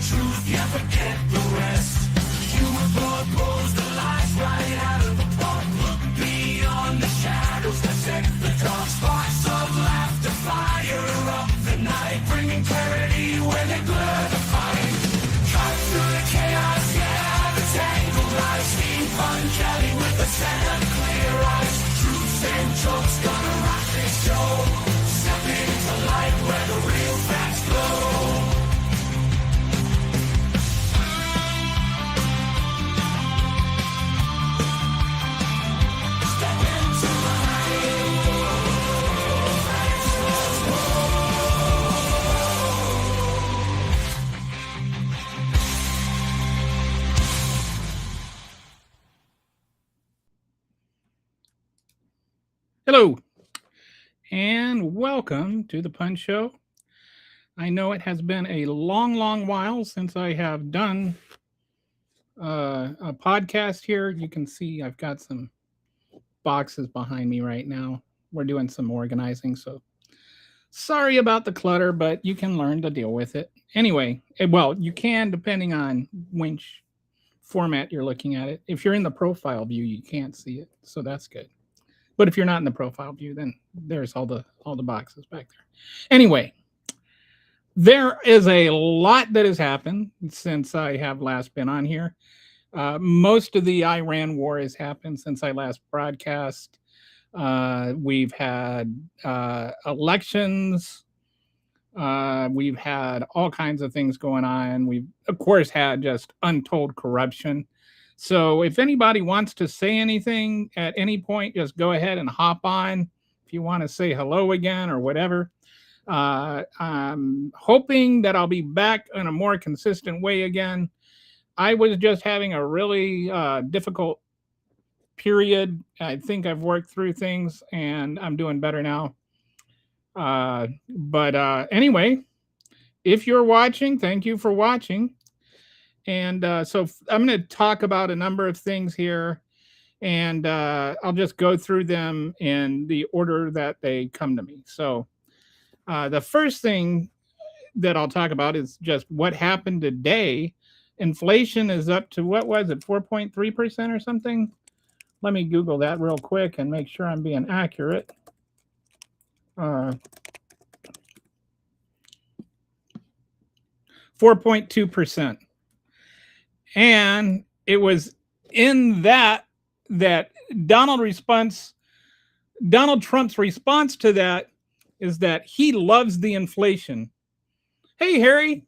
truth, yeah, forget the rest. You propose the lies right out of the park. Look beyond the shadows that set the dark. Sparks of laughter fire up the night, bringing clarity where they blur the fight. Cut through the chaos, yeah, the tangled lies. Steampunk Kelly with a set of clear eyes. Truths and jokes gonna rock this show. Step into light where the real facts glow. Hello, and welcome to the Punch Show. I know it has been a long while since I have done a podcast here. You can see I've got some boxes behind me right now. We're doing some organizing, so sorry about the clutter, but you can learn to deal with it. Anyway, well, you can depending on which format you're looking at it. If you're in the profile view, you can't see it, so that's good. But if you're not in the profile view, then there's all the boxes back there. Anyway, there is a lot that has happened since I have last been on here. Most of the Iran war has happened since I last broadcast. We've had elections. We've had all kinds of things going on. We've, of course, had just untold corruption. So if anybody wants to say anything at any point, just go ahead and hop on. If you want to say hello again or whatever. I'm hoping that I'll be back in a more consistent way again. I was just having a really difficult period. I think I've worked through things and I'm doing better now. Anyway, if you're watching, thank you for watching. And so I'm going to talk about a number of things here, and I'll just go through them in the order that they come to me. So the first thing that I'll talk about is just what happened today. Inflation is up to, what was it, 4.3% or something? Let me Google that real quick and make sure I'm being accurate. 4.2%. And it was in that Donald Trump's response to that is that he loves the inflation. Hey, Harry.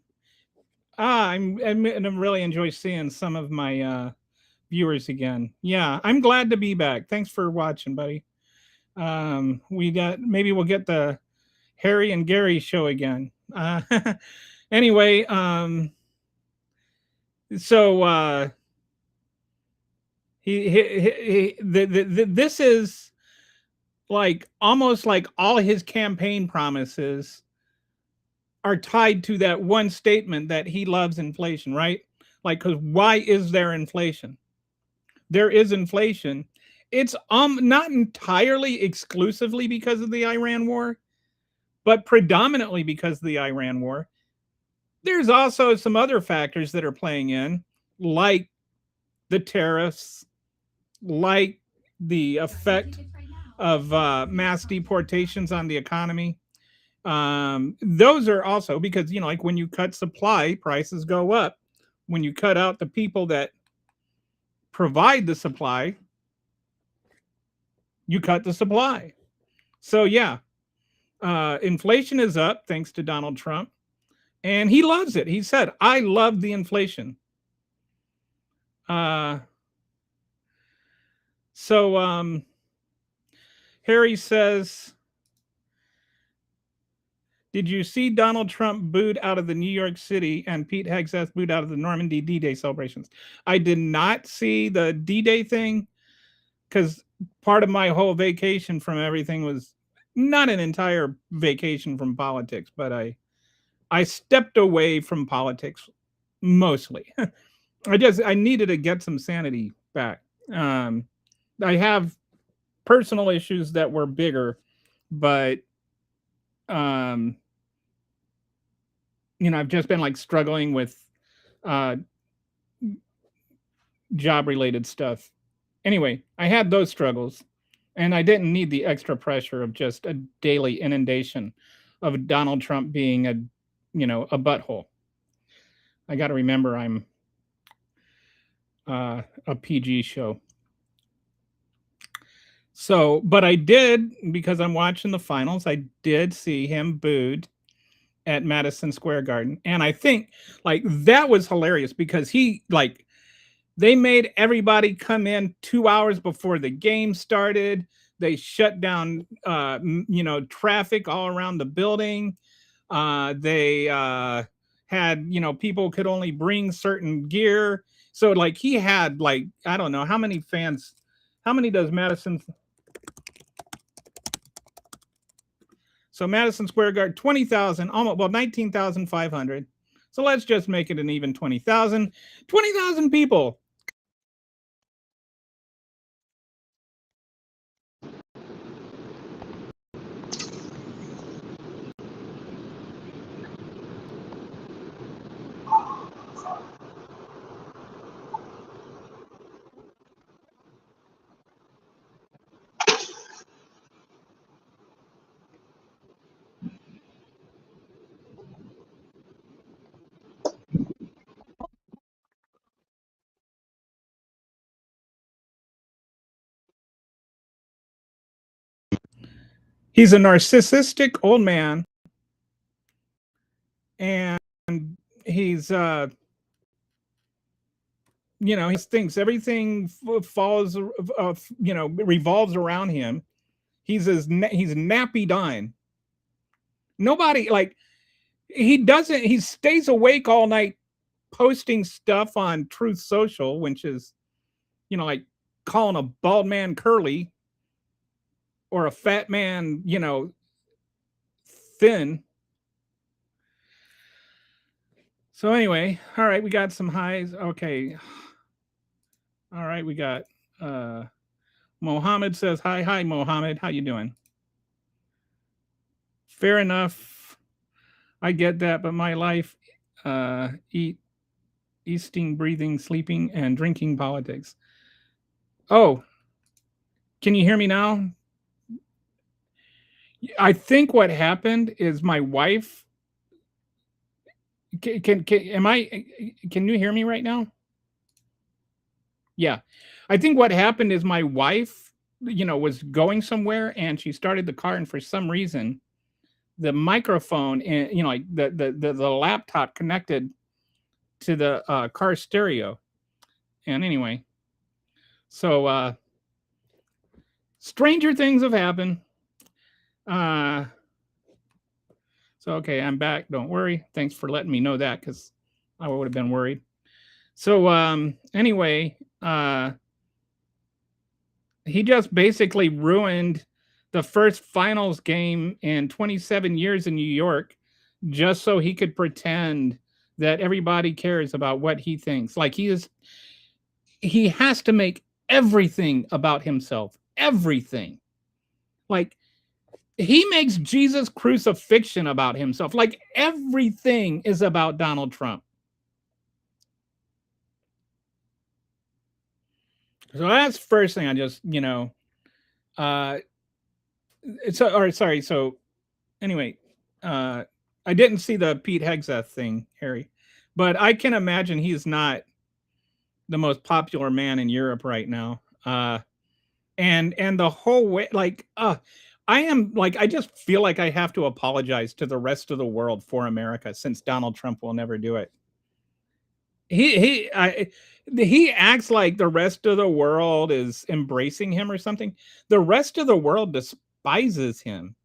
I really enjoy seeing some of my viewers again. Yeah, I'm glad to be back. Thanks for watching, buddy. Maybe we'll get the Harry and Gary show again. Anyway, so this is like almost like all his campaign promises are tied to that one statement that he loves inflation, right? Like, because why is there inflation? There is inflation. It's not entirely exclusively because of the Iran war, but predominantly because of the Iran war. There's also some other factors that are playing in, like the tariffs, like the effect of mass deportations on the economy. Those are also because, like when you cut supply, prices go up. When you cut out the people that provide the supply, you cut the supply. So yeah, inflation is up thanks to Donald Trump. And he loves it. He said, I love the inflation. Harry says, did you see Donald Trump booed out of the New York City and Pete Hegseth booed out of the Normandy D-Day celebrations? I did not see the D-Day thing because part of my whole vacation from everything was not an entire vacation from politics, but I stepped away from politics mostly. I needed to get some sanity back. I have personal issues that were bigger, but I've just been like struggling with uh, job related stuff. Anyway, I had those struggles, and I didn't need the extra pressure of just a daily inundation of Donald Trump being a butthole. I got to remember I'm a PG show. So, but I did, because I'm watching the finals, I did see him booed at Madison Square Garden. And I think like that was hilarious because they made everybody come in 2 hours before the game started. They shut down, traffic all around the building. They had, people could only bring certain gear. So like he had like, I don't know how many fans, how many does Madison? So Madison Square Garden, 20,000, almost, well, 19,500. So let's just make it an even 20,000. 20,000 people. He's a narcissistic old man, and he's he thinks everything falls revolves around him. He's nappy dying. Nobody like he stays awake all night posting stuff on Truth Social, which is like calling a bald man curly or a fat man thin. So anyway, all right, we got some highs. Okay. All right, we got Mohammed says hi Mohammed, how you doing? Fair enough. I get that, but my life eating, breathing, sleeping, and drinking politics. Oh, can you hear me now? I think what happened is my wife. Can you hear me right now? Yeah. I think what happened is my wife, was going somewhere and she started the car, and for some reason the microphone and like the laptop connected to the car stereo. And anyway, so stranger things have happened. So okay, I'm back. Don't worry. Thanks for letting me know that, because I would have been worried. So anyway, he just basically ruined the first finals game in 27 years in New York just so he could pretend that everybody cares about what he thinks. Like he has to make everything about himself. Everything. Like he makes Jesus' crucifixion about himself. Like everything is about Donald Trump. So that's the first thing I just, sorry. So anyway, I didn't see the Pete Hegseth thing, Harry, but I can imagine he's not the most popular man in Europe right now. And the whole way, like, I just feel like I have to apologize to the rest of the world for America, since Donald Trump will never do it. He acts like the rest of the world is embracing him or something. The rest of the world despises him,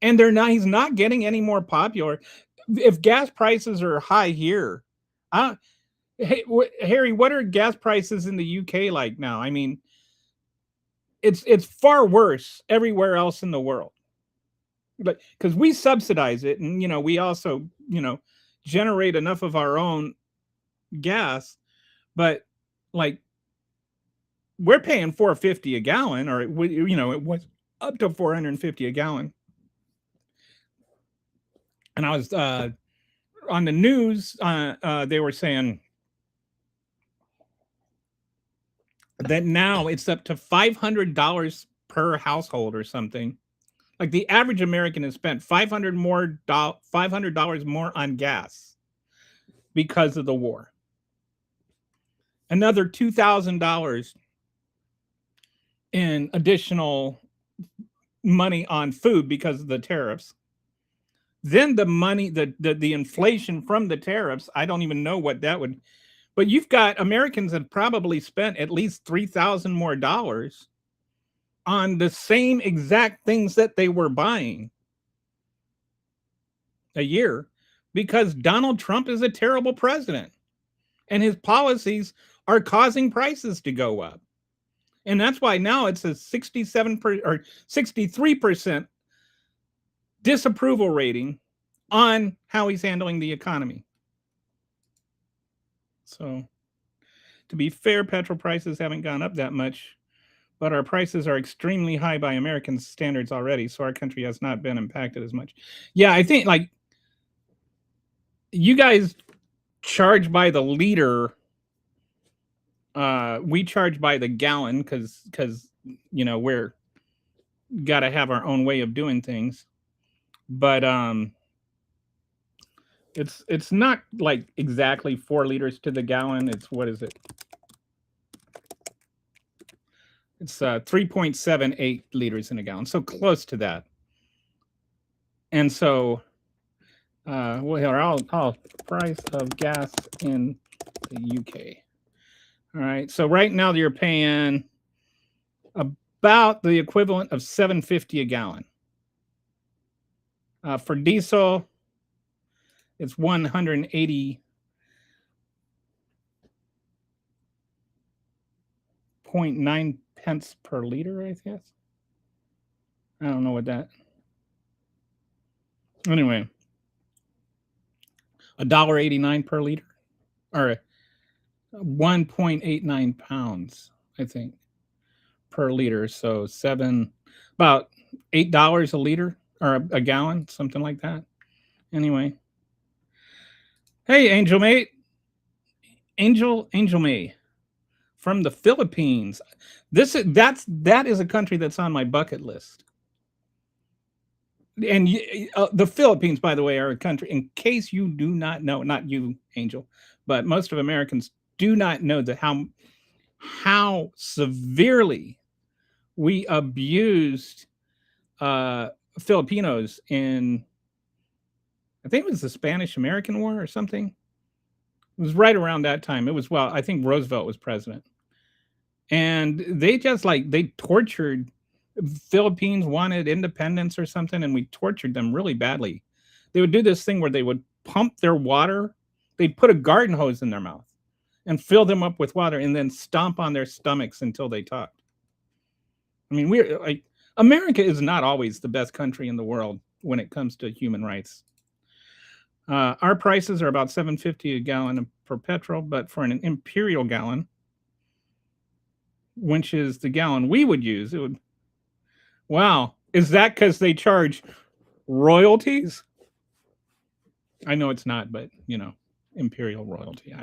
and he's not getting any more popular. If gas prices are high here, hey, Harry, what are gas prices in the UK like now? I mean, it's far worse everywhere else in the world. Like, because we subsidize it, and we also generate enough of our own gas, but like we're paying $4.50 a gallon, or it was up to $450 a gallon. And I was on the news, they were saying that now it's up to $500 per household or something. Like the average American has spent $500 more on gas because of the war. Another $2,000 in additional money on food because of the tariffs. Then the money, the inflation from the tariffs, I don't even know what that would. But you've got Americans that probably spent at least $3,000 more on the same exact things that they were buying a year because Donald Trump is a terrible president and his policies are causing prices to go up. And that's why now it's a 67% or 63% disapproval rating on how he's handling the economy. So, to be fair, petrol prices haven't gone up that much, but our prices are extremely high by American standards already, so our country has not been impacted as much. Yeah, I think like you guys charge by the liter. We charge by the gallon because we're got to have our own way of doing things. But it's not like exactly 4 liters to the gallon. It's what is it? It's 3.78 liters in a gallon, so close to that. And so, I'll price of gas in the UK. All right, so right now you're paying about the equivalent of $7.50 a gallon. For diesel, it's 180.9 pence per liter, I guess. I don't know what that. Anyway, $1.89 per liter, or 1.89 pounds, I think, per liter. So about $8 a liter or a gallon, something like that. Anyway, hey, Angel May from the Philippines. That is a country that's on my bucket list. And the Philippines, by the way, are a country, in case you do not know, not you, Angel, but most of Americans do not know that how severely we abused Filipinos in, I think it was the Spanish-American War or something. It was right around that time. It was, well, I think Roosevelt was president. And they tortured. Philippines wanted independence or something, and we tortured them really badly. They would do this thing where they would pump their water. They'd put a garden hose in their mouth and fill them up with water and then stomp on their stomachs until they talked. I mean, we're like, America is not always the best country in the world when it comes to human rights. Our prices are about $7.50 a gallon for petrol, but for an imperial gallon, which is the gallon we would use, it would. Wow, is that because they charge royalties? I know it's not, but imperial royalty.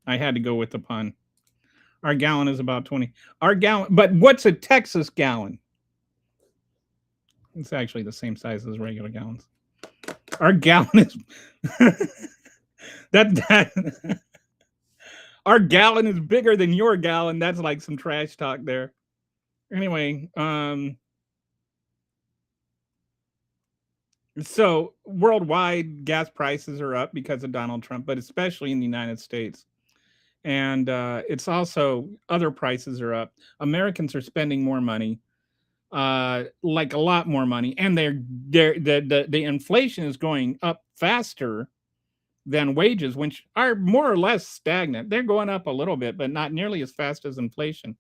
I had to go with the pun. Our gallon is about 20. Our gallon, but what's a Texas gallon? It's actually the same size as regular gallons. Our gallon is that our gallon is bigger than your gallon. That's like some trash talk there. Anyway, so worldwide gas prices are up because of Donald Trump, but especially in the United States. And it's also other prices are up. Americans are spending more money, like a lot more money, and the inflation is going up faster than wages, which are more or less stagnant. They're going up a little bit, but not nearly as fast as inflation.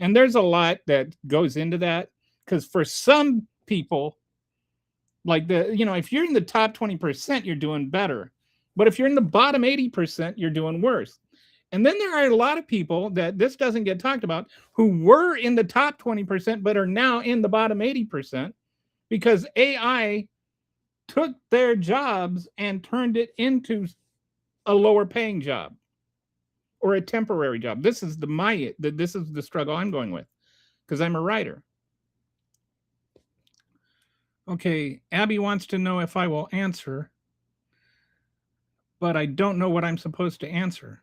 And there's a lot that goes into that, because for some people, like if you're in the top 20%, you're doing better. But if you're in the bottom 80%, you're doing worse. And then there are a lot of people that this doesn't get talked about who were in the top 20%, but are now in the bottom 80% because AI took their jobs and turned it into a lower paying job. or a temporary job. This is this is the struggle I'm going with because I'm a writer. Okay, Abby wants to know if I will answer, but I don't know what I'm supposed to answer.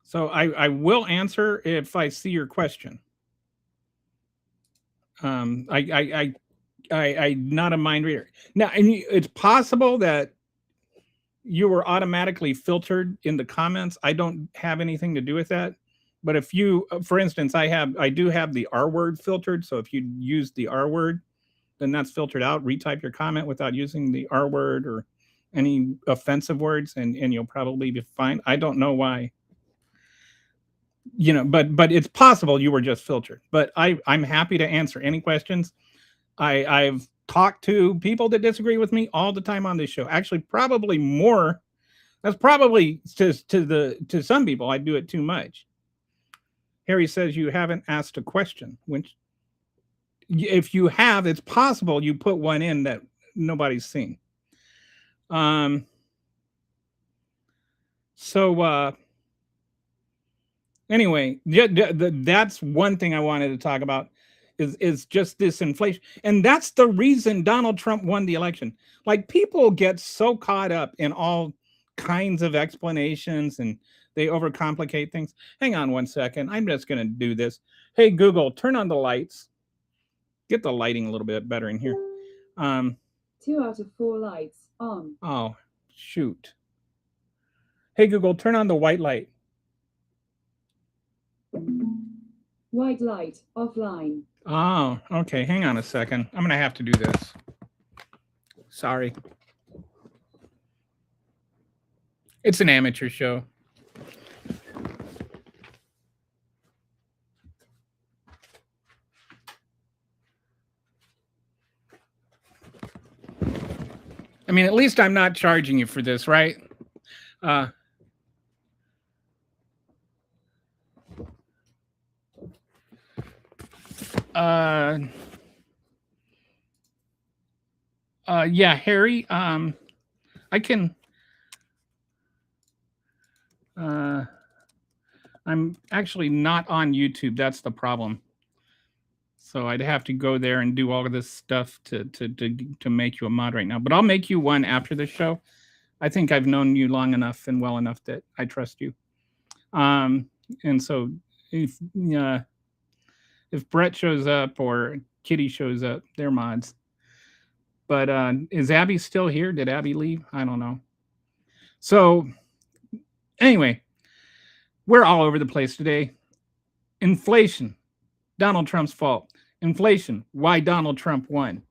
So I will answer if I see your question. I'm not a mind reader now, and it's possible that you were automatically filtered in the comments. I don't have anything to do with that. But if you, for instance, I do have the R word filtered. So if you use the R word, then that's filtered out. Retype your comment without using the R word or any offensive words, and you'll probably be fine. I don't know why. But it's possible you were just filtered. But I'm happy to answer any questions. I've talked to people that disagree with me all the time on this show. Actually, probably more. That's probably to some people. I do it too much. Harry says you haven't asked a question. Which, if you have, it's possible you put one in that nobody's seen. Anyway, that's one thing I wanted to talk about is just this inflation. And that's the reason Donald Trump won the election. Like, people get so caught up in all kinds of explanations and they overcomplicate things. Hang on one second. I'm just going to do this. Hey, Google, turn on the lights. Get the lighting a little bit better in here. 2 out of 4 lights on. Oh, shoot. Hey, Google, turn on the white light. White light offline. Oh, okay. Hang on a second. I'm going to have to do this. Sorry. It's an amateur show. I mean, at least I'm not charging you for this, right? Yeah, Harry, I can, I'm actually not on YouTube. That's the problem. So I'd have to go there and do all of this stuff to make you a mod right now. But I'll make you one after the show. I think I've known you long enough and well enough that I trust you. And so if Brett shows up or Kitty shows up, they're mods. But is Abby still here? Did Abby leave? I don't know. So anyway, we're all over the place today. Inflation, Donald Trump's fault. Inflation, why Donald Trump won.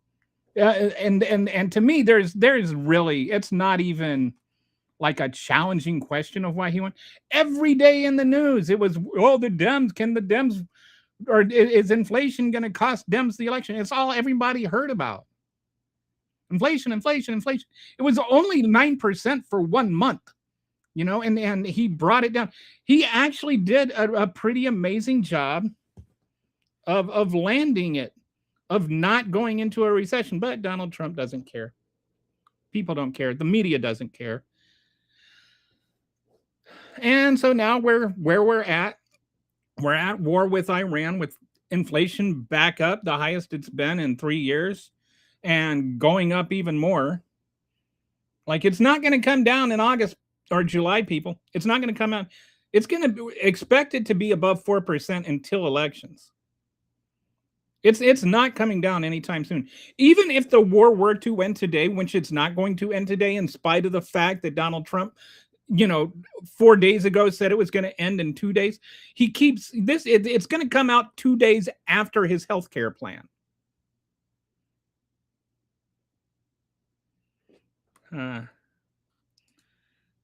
And to me, there's really, it's not even like a challenging question of why he won. Every day in the news, it was, the Dems, or is inflation going to cost Dems the election? It's all everybody heard about. Inflation. It was only 9% for 1 month, and he brought it down. He actually did a pretty amazing job of landing it, of not going into a recession. But Donald Trump doesn't care. People don't care. The media doesn't care. And so now where we're at war with Iran, with inflation back up, the highest it's been in 3 years. And going up even more. Like, it's not going to come down in August or July, people. It's not going to come out. It's going to be expected to be above 4% until elections. It's not coming down anytime soon. Even if the war were to end today, which it's not going to end today, in spite of the fact that Donald Trump, 4 days ago said it was going to end in 2 days. He keeps this. It's going to come out 2 days after his health care plan.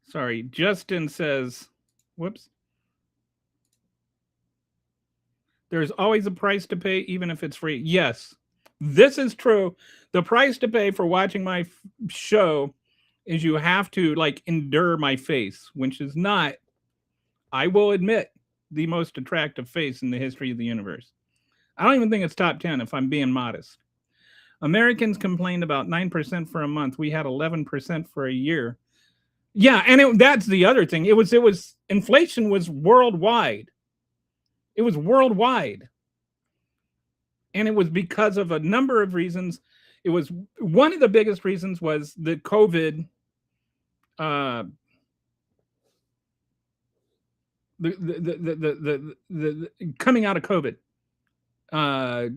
Sorry, Justin says, whoops. There's always a price to pay, even if it's free. Yes, this is true. The price to pay for watching my show is you have to endure my face, which is not, I will admit, the most attractive face in the history of the universe. I don't even think it's top 10 if I'm being modest. Americans complained about 9% for a month. We had 11% for a year. Yeah, and that's the other thing. It was inflation was worldwide. It was worldwide, and it was because of a number of reasons. It was one of the biggest reasons was the COVID, uh, the coming out of COVID, uh,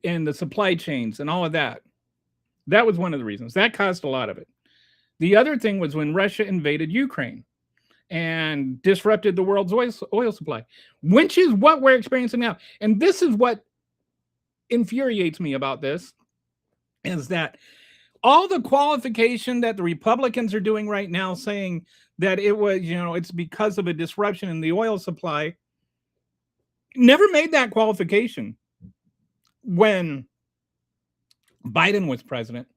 and the supply chains and all of that. That was one of the reasons. That caused a lot of it. The other thing was when Russia invaded Ukraine and disrupted the world's oil supply, which is what we're experiencing now. And this is what infuriates me about this is that all the qualification that the Republicans are doing right now, saying that it was, it's because of a disruption in the oil supply, never made that qualification when Biden was president.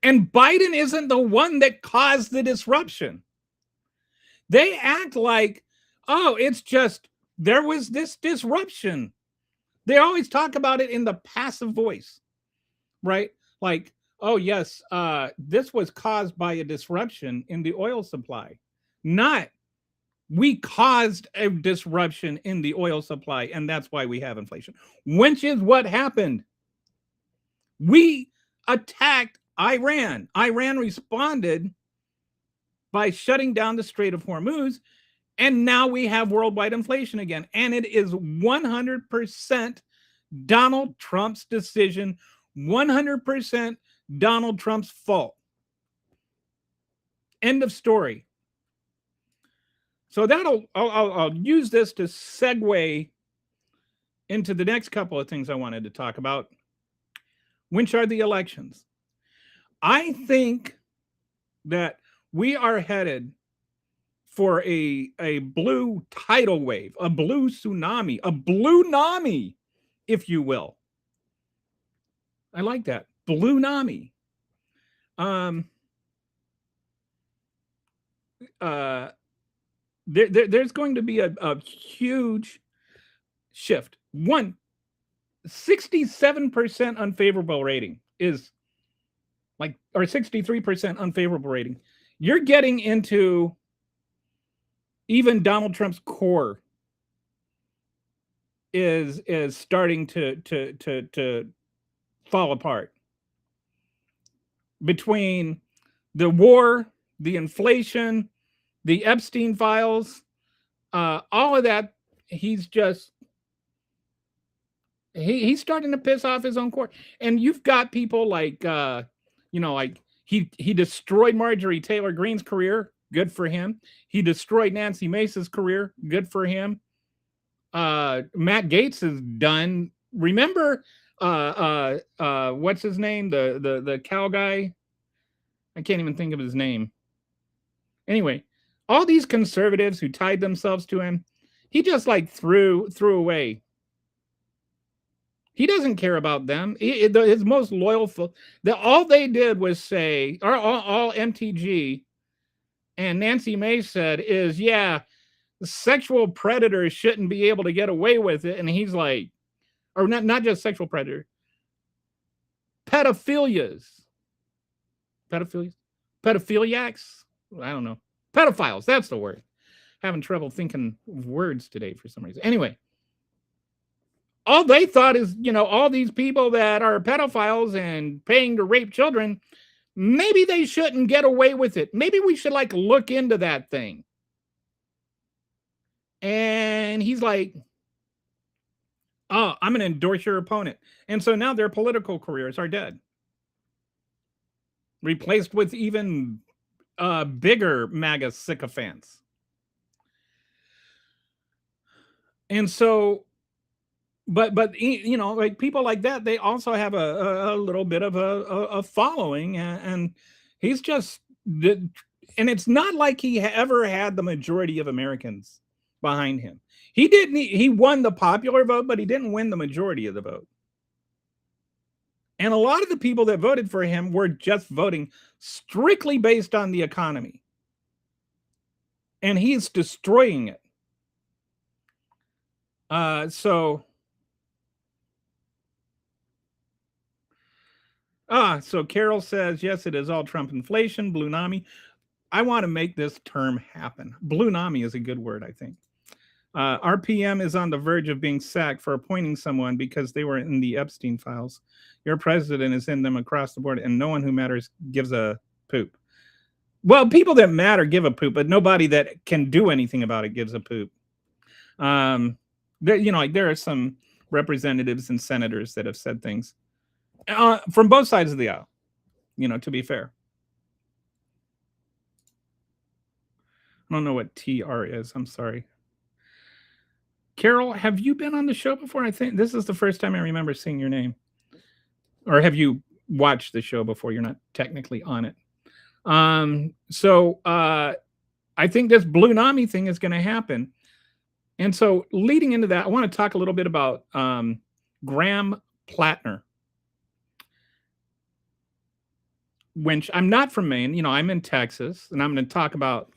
And Biden isn't the one that caused the disruption. They act like, oh, it's just there was this disruption. They always talk about it in the passive voice, right? Like, oh, yes, this was caused by a disruption in the oil supply. Not, we caused a disruption in the oil supply, and that's why we have inflation, which is what happened. We attacked Iran. Iran responded by shutting down the Strait of Hormuz, and now we have worldwide inflation again. And it is 100% Donald Trump's decision, 100% Donald Trump's fault. End of story. So I'll use this to segue into the next couple of things I wanted to talk about, which are the elections. I think that we are headed for a blue tidal wave, a blue tsunami, a blue-nami, if you will. I like that. Blue-nami. There's going to be a huge shift. 67% unfavorable rating is like, or 63% unfavorable rating. You're getting into even Donald Trump's core is starting to fall apart between the war, the inflation, the Epstein files, all of that. He's starting to piss off his own core. And you've got people like, like he destroyed Marjorie Taylor Greene's career. Good for him. He destroyed Nancy Mace's career. Good for him. Matt Gaetz is done. Remember, what's his name? The cow guy. I can't even think of his name. Anyway, all these conservatives who tied themselves to him, he just like threw away. He doesn't care about them. His most loyal, all they did was say, or all MTG and Nancy Mace said is, yeah, sexual predators shouldn't be able to get away with it. And he's like, or not just sexual predator, pedophiliacs. I don't know. Pedophiles, that's the word. Having trouble thinking of words today for some reason. Anyway, all they thought is, all these people that are pedophiles and paying to rape children, maybe they shouldn't get away with it. Maybe we should look into that thing. And he's like, oh, I'm going to endorse your opponent. And so now their political careers are dead. Replaced with even bigger MAGA sycophants. And so, but people like that, they also have a little bit of a following, and he's just, and it's not like he ever had the majority of Americans behind him. He won the popular vote, but he didn't win the majority of the vote. And a lot of the people that voted for him were just voting strictly based on the economy. And he's destroying it. So Carol says, yes, it is all Trump inflation, blue-nami. I want to make this term happen. Blue-nami is a good word, I think. Our PM is on the verge of being sacked for appointing someone because they were in the Epstein files. Your president is in them across the board, and no one who matters gives a poop. Well, people that matter give a poop, but nobody that can do anything about it gives a poop. There are some representatives and senators that have said things from both sides of the aisle, to be fair. I don't know what TR is. I'm sorry. Carol, have you been on the show before? I think this is the first time I remember seeing your name. Or have you watched the show before? You're not technically on it. So I think this Blue-nami thing is going to happen. And so leading into that, I want to talk a little bit about Graham Plattner. Which I'm not from Maine, I'm in Texas, and I'm going to talk about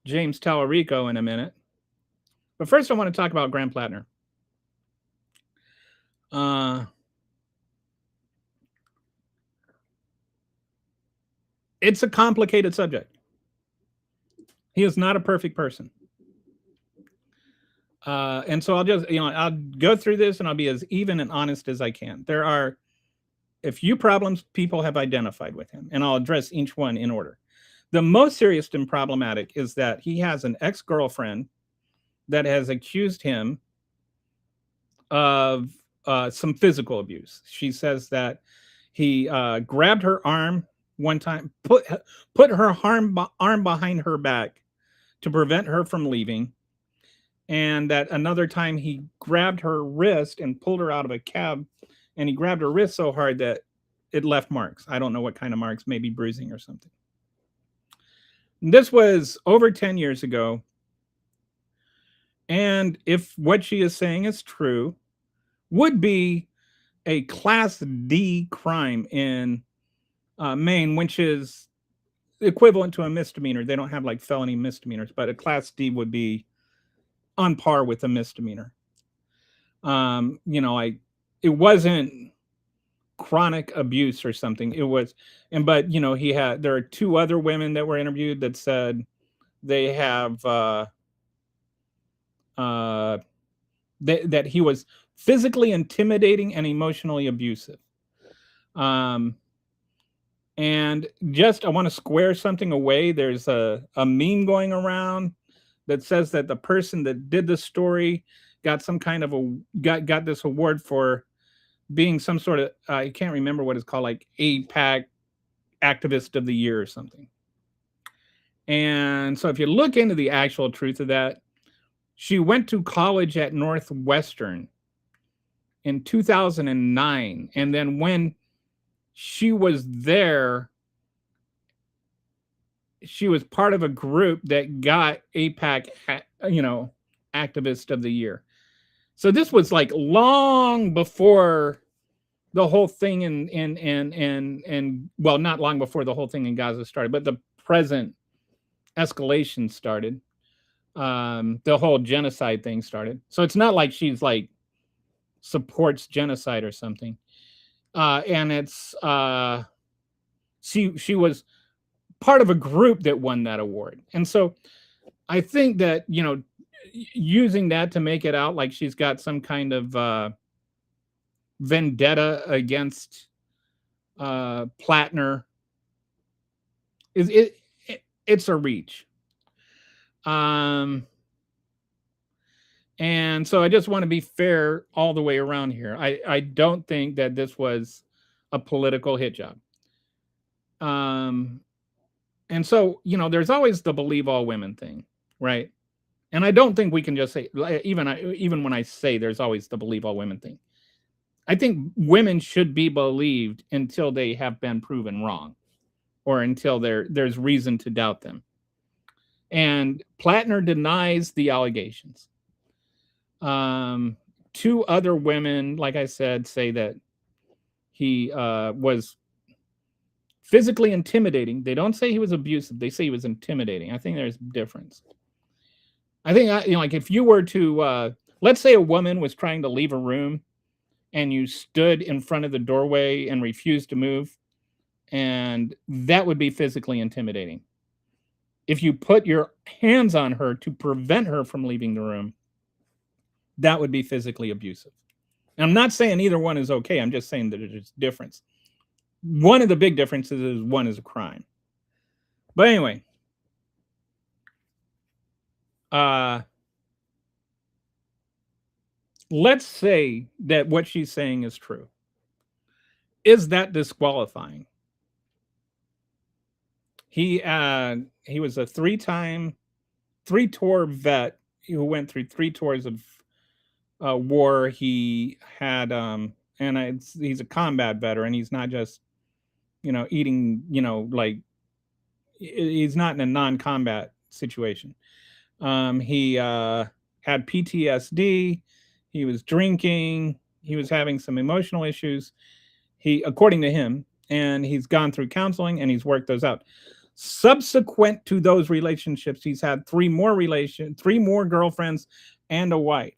James Tallarico in a minute. But first, I want to talk about Graham Plattner. It's a complicated subject. He is not a perfect person. And so I'll just, I'll go through this and I'll be as even and honest as I can. There are a few problems people have identified with him, and I'll address each one in order. The most serious and problematic is that he has an ex-girlfriend that has accused him of some physical abuse. She says that he grabbed her arm one time, put her arm behind her back to prevent her from leaving, and that another time he grabbed her wrist and pulled her out of a cab, and he grabbed her wrist so hard that it left marks. I don't know what kind of marks, maybe bruising or something. This was over 10 years ago. And if what she is saying is true, would be a Class D crime in Maine, which is equivalent to a misdemeanor. They don't have like felony misdemeanors, but a Class D would be on par with a misdemeanor. It wasn't chronic abuse or something. It was, there are two other women that were interviewed that said they have that he was physically intimidating and emotionally abusive. And just, I want to square something away. There's a meme going around that says that the person that did the story got some kind of got this award for being some sort of, I can't remember what it's called, like APAC activist of the year or something. And so if you look into the actual truth of that, she went to college at Northwestern in 2009. And then when she was there, she was part of a group that got APAC, activist of the year. So this was like long before the whole thing well, not long before the whole thing in Gaza started, but the present escalation started. The whole genocide thing started. So it's not like she's like supports genocide or something. And it's she was part of a group that won that award. And so I think that, using that to make it out like she's got some kind of vendetta against Plattner it's a reach. And so I just want to be fair all the way around here. I don't think that this was a political hit job. And so, there's always the believe all women thing, right? And I don't think we can just say, even when I say there's always the believe all women thing, I think women should be believed until they have been proven wrong, or until there's reason to doubt them. And Plattner denies the allegations. Two other women, like I said, say that he was physically intimidating. They don't say he was abusive. They say he was intimidating. I think there's a difference. I think, like if you were to, let's say a woman was trying to leave a room and you stood in front of the doorway and refused to move, and that would be physically intimidating. if you put your hands on her to prevent her from leaving the room, that would be physically abusive. And I'm not saying either one is okay. I'm just saying that there's a difference. One of the big differences is one is a crime. But anyway, let's say that what she's saying is true. Is that disqualifying? He was a three-tour vet who went through 3 tours of war. He had he's a combat veteran. He's not just eating like he's not in a non-combat situation. He had PTSD. He was drinking. He was having some emotional issues. According to him, and he's gone through counseling and he's worked those out. Subsequent to those relationships, he's had 3 more girlfriends and a wife.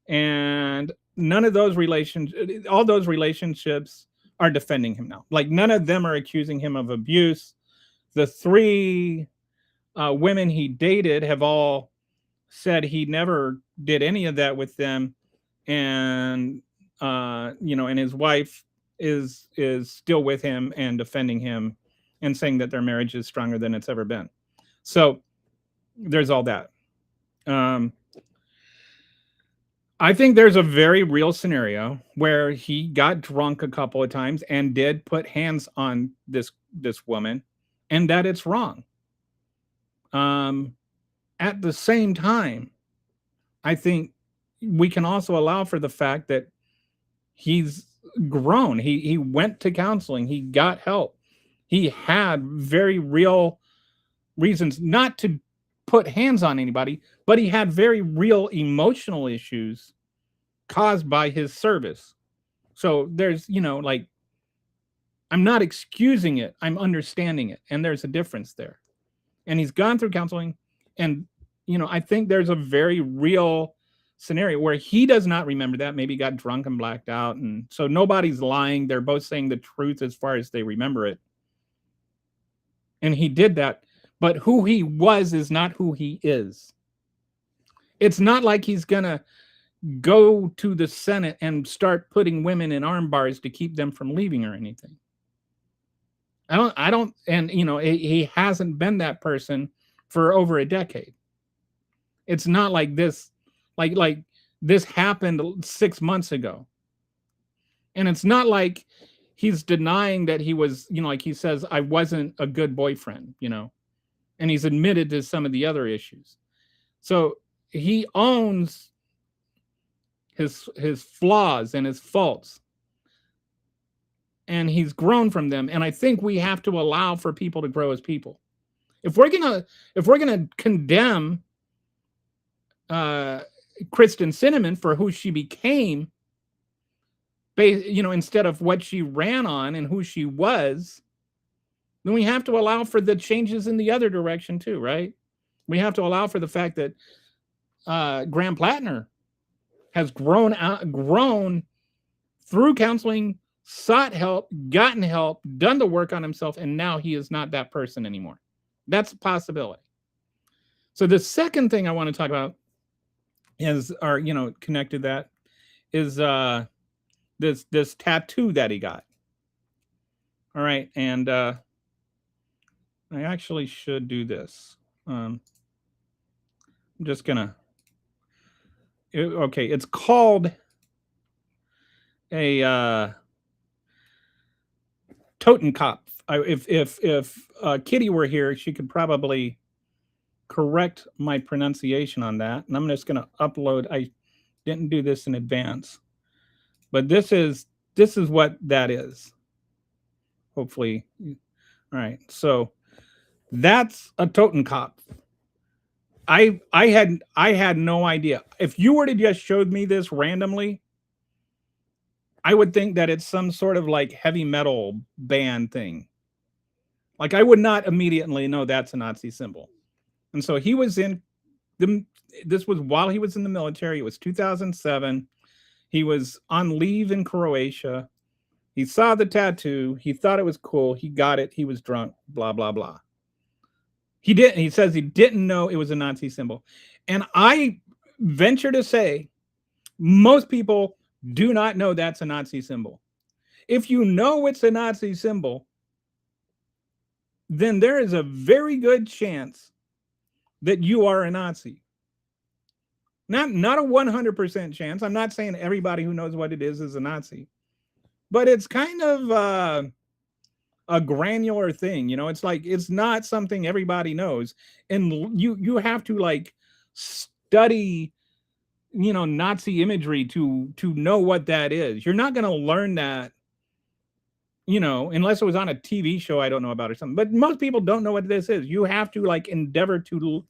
And none of those all those relationships are defending him now. Like none of them are accusing him of abuse. The 3 women he dated have all said he never did any of that with them. And and his wife is still with him and defending him and saying that their marriage is stronger than it's ever been. So there's all that. I think there's a very real scenario where he got drunk a couple of times and did put hands on this woman, and that it's wrong. At the same time, I think we can also allow for the fact that he's grown. He went to counseling. He got help. He had very real reasons not to put hands on anybody, but he had very real emotional issues caused by his service. So there's, like, I'm not excusing it. I'm understanding it. And there's a difference there. And he's gone through counseling. And, I think there's a very real scenario where he does not remember that. Maybe got drunk and blacked out. And so nobody's lying. They're both saying the truth as far as they remember it. And he did that. But who he was is not who he is. It's not like he's going to go to the Senate and start putting women in arm bars to keep them from leaving or anything. I don't, and he hasn't been that person for over a decade. It's not like this, like this happened 6 months ago. And it's not like he's denying that he was, like he says, I wasn't a good boyfriend, and he's admitted to some of the other issues. So he owns his flaws and his faults, and he's grown from them. And I think we have to allow for people to grow as people. If we're gonna condemn Kristen Cinnamon for who she became, instead of what she ran on and who she was, then we have to allow for the changes in the other direction too, right? We have to allow for the fact that Graham Plattner has grown through counseling, sought help, gotten help, done the work on himself, and now he is not that person anymore. That's a possibility. So the second thing I want to talk about is, or connected to that, is this tattoo that he got. All right, and I actually should do this. I'm just gonna. Okay, it's called a Totenkopf. If Kitty were here, she could probably correct my pronunciation on that. And I'm just going to upload. I didn't do this in advance, but this is what that is. Hopefully, all right. So that's a Totenkopf. I had no idea. If you were to just showed me this randomly, I would think that it's some sort of like heavy metal band thing. Like I would not immediately know that's a Nazi symbol. And so he was this was while he was in the military. It was 2007. He was on leave in Croatia. He saw the tattoo. He thought it was cool. He got it. He was drunk, blah, blah, blah. He says he didn't know it was a Nazi symbol. And I venture to say most people do not know that's a Nazi symbol. If you know it's a Nazi symbol, then there is a very good chance that you are a Nazi. Not a 100% chance. I'm not saying everybody who knows what it is a Nazi, but it's kind of a granular thing. It's like it's not something everybody knows, and you have to like study Nazi imagery to know what that is. You're not going to learn that unless it was on a TV show I don't know about or something. But most people don't know what this is. You have to like endeavor to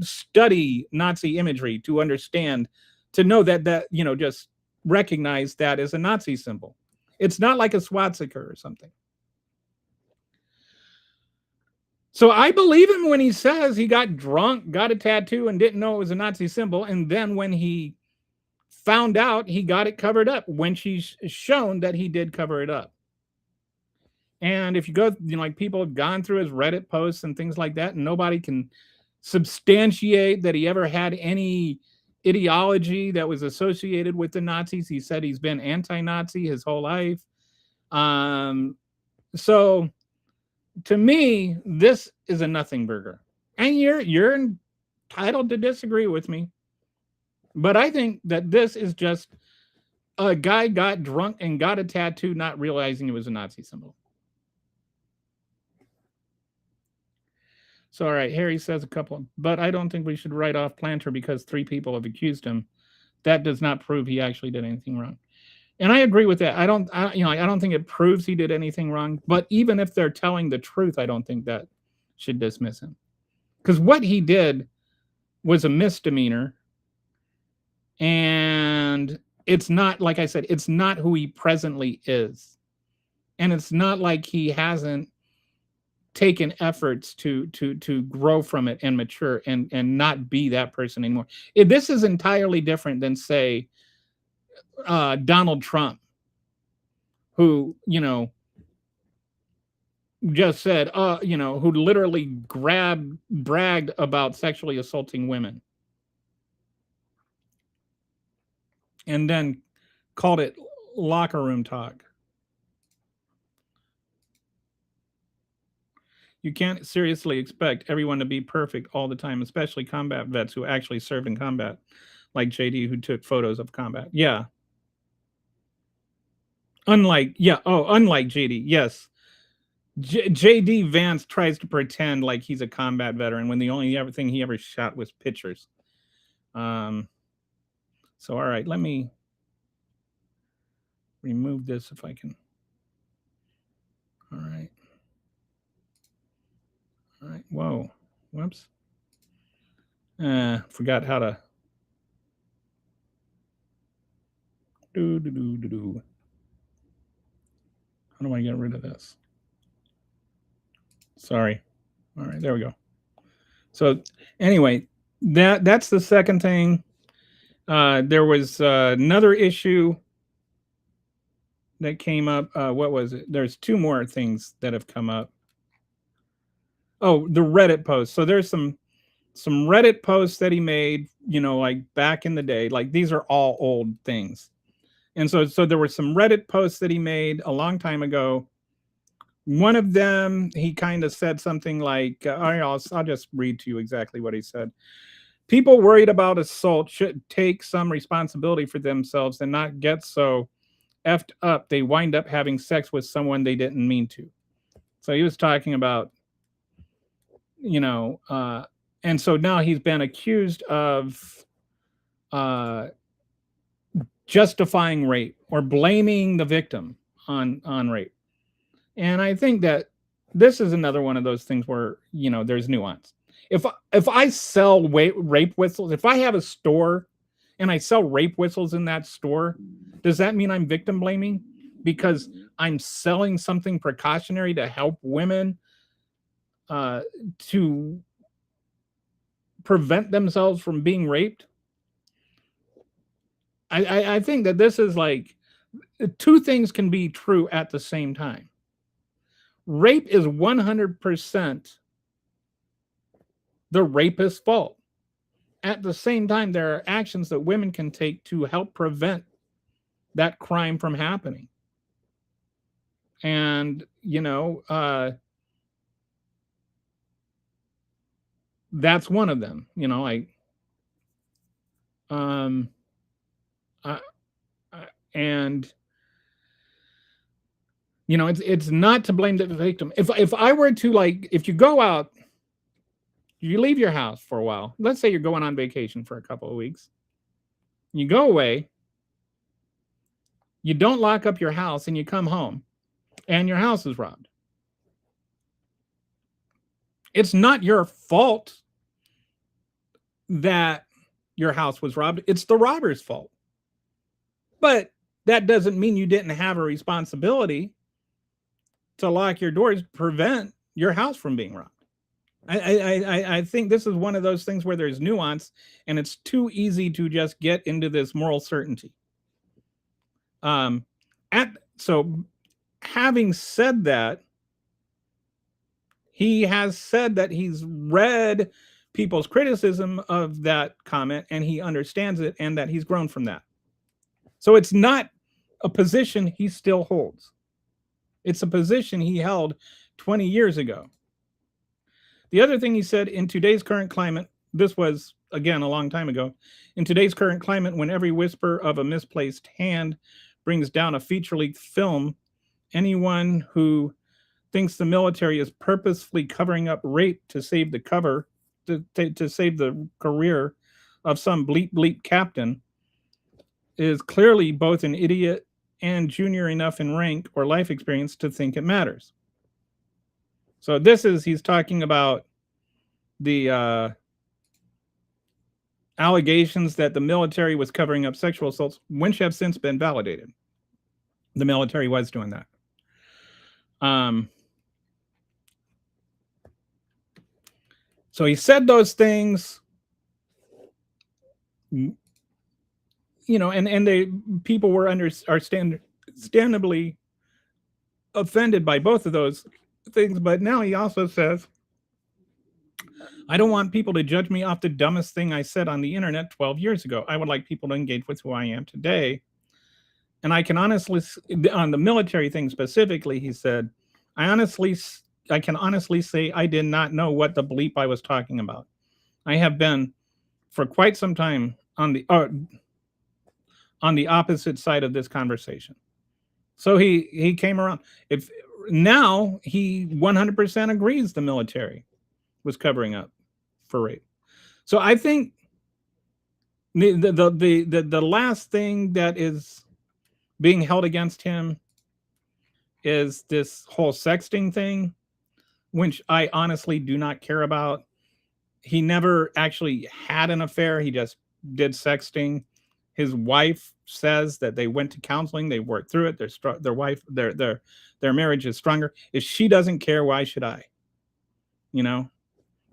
study Nazi imagery to understand, to know that just recognize that as a Nazi symbol. It's not like a swastika or something. So I believe him when he says he got drunk, got a tattoo, and didn't know it was a Nazi symbol. And then when he found out, he got it covered up when she's shown that he did cover it up. And if you go, like people have gone through his Reddit posts and things like that, and nobody can substantiate that he ever had any ideology that was associated with the Nazis. He said he's been anti-Nazi his whole life. So to me, this is a nothing burger. And you're entitled to disagree with me. But I think that this is just a guy got drunk and got a tattoo, not realizing it was a Nazi symbol. So, all right, Harry says but I don't think we should write off Planter because 3 people have accused him. That does not prove he actually did anything wrong. And I agree with that. I don't think it proves he did anything wrong. But even if they're telling the truth, I don't think that should dismiss him. Because what he did was a misdemeanor. And it's not, like I said, it's not who he presently is. And it's not like he hasn't taken efforts to grow from it and mature and not be that person anymore. This is entirely different than, say, Donald Trump, who, just said, who literally bragged about sexually assaulting women and then called it locker room talk. You can't seriously expect everyone to be perfect all the time, especially combat vets who actually served in combat, like JD, who took photos of combat. Yeah. Unlike JD, yes. JD Vance tries to pretend like he's a combat veteran when the only thing he ever shot was pictures. So, all right, let me remove this if I can. All right. All right. Whoa. Whoops. Forgot how to do. How do I get rid of this? Sorry. All right, there we go. So anyway, that's the second thing. There was another issue that came up. What was it? There's 2 more things that have come up. Oh, the Reddit post. So there's some Reddit posts that he made, like back in the day. Like these are all old things. And so there were some Reddit posts that he made a long time ago. One of them, he kind of said something like, I'll just read to you exactly what he said. People worried about assault should take some responsibility for themselves and not get so effed up they wind up having sex with someone they didn't mean to. So he was talking about, and so now he's been accused of justifying rape or blaming the victim on rape. And I think that this is another one of those things where, there's nuance. If I sell rape whistles, if I have a store and I sell rape whistles in that store, does that mean I'm victim blaming because I'm selling something precautionary to help women to prevent themselves from being raped? I think that this is like 2 things can be true at the same time. Rape is 100% the rapist's fault. At the same time, there are actions that women can take to help prevent that crime from happening. And, that's one of them. Um, I, and it's not to blame the victim. If I were to, like, if you go out, you leave your house for a while. Let's say you're going on vacation for a couple of weeks. You go away. You don't lock up your house, and you come home, and your house is robbed. It's not your fault that your house was robbed. It's the robber's fault. But that doesn't mean you didn't have a responsibility to lock your doors to prevent your house from being robbed. I think this is one of those things where there's nuance, and it's too easy to just get into this moral certainty. So having said that, he has said that he's read people's criticism of that comment, and he understands it, and that he's grown from that. So it's not a position he still holds. It's a position he held 20 years ago. The other thing he said, in today's current climate, this was, again, a long time ago, in today's current climate, when every whisper of a misplaced hand brings down a feature-length film, anyone who thinks the military is purposefully covering up rape to save the cover, to save the career of some bleep captain, is clearly both an idiot and junior enough in rank or life experience to think it matters. So he's talking about the allegations that the military was covering up sexual assaults, which have since been validated. The military was doing that. So he said those things, and people were understandably offended by both of those things. But now he also says, I don't want people to judge me off the dumbest thing I said on the internet 12 years ago. I would like people to engage with who I am today. And I can honestly, on the military thing specifically, he said, I can honestly say I did not know what the bleep I was talking about. I have been for quite some time on the opposite side of this conversation. So he came around. Now he 100% agrees the military was covering up for rape. So I think the last thing that is being held against him is this whole sexting thing, which I honestly do not care about. He never actually had an affair. He just did sexting. His wife says that they went to counseling. They worked through it. Their marriage is stronger. If she doesn't care, why should I?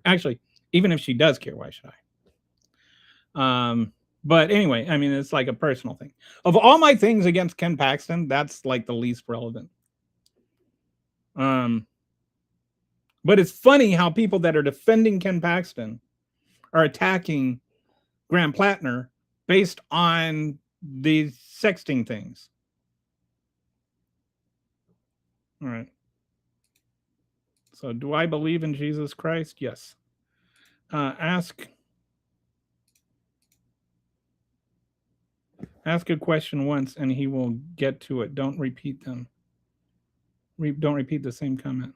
Actually, even if she does care, why should I? But anyway, I mean, it's like a personal thing. Of all my things against Ken Paxton, that's like the least relevant. But it's funny how people that are defending Ken Paxton are attacking Graham Plattner based on these sexting things. All right. So, do I believe in Jesus Christ? Yes. Ask a question once and he will get to it. Don't repeat them. Don't repeat the same comment.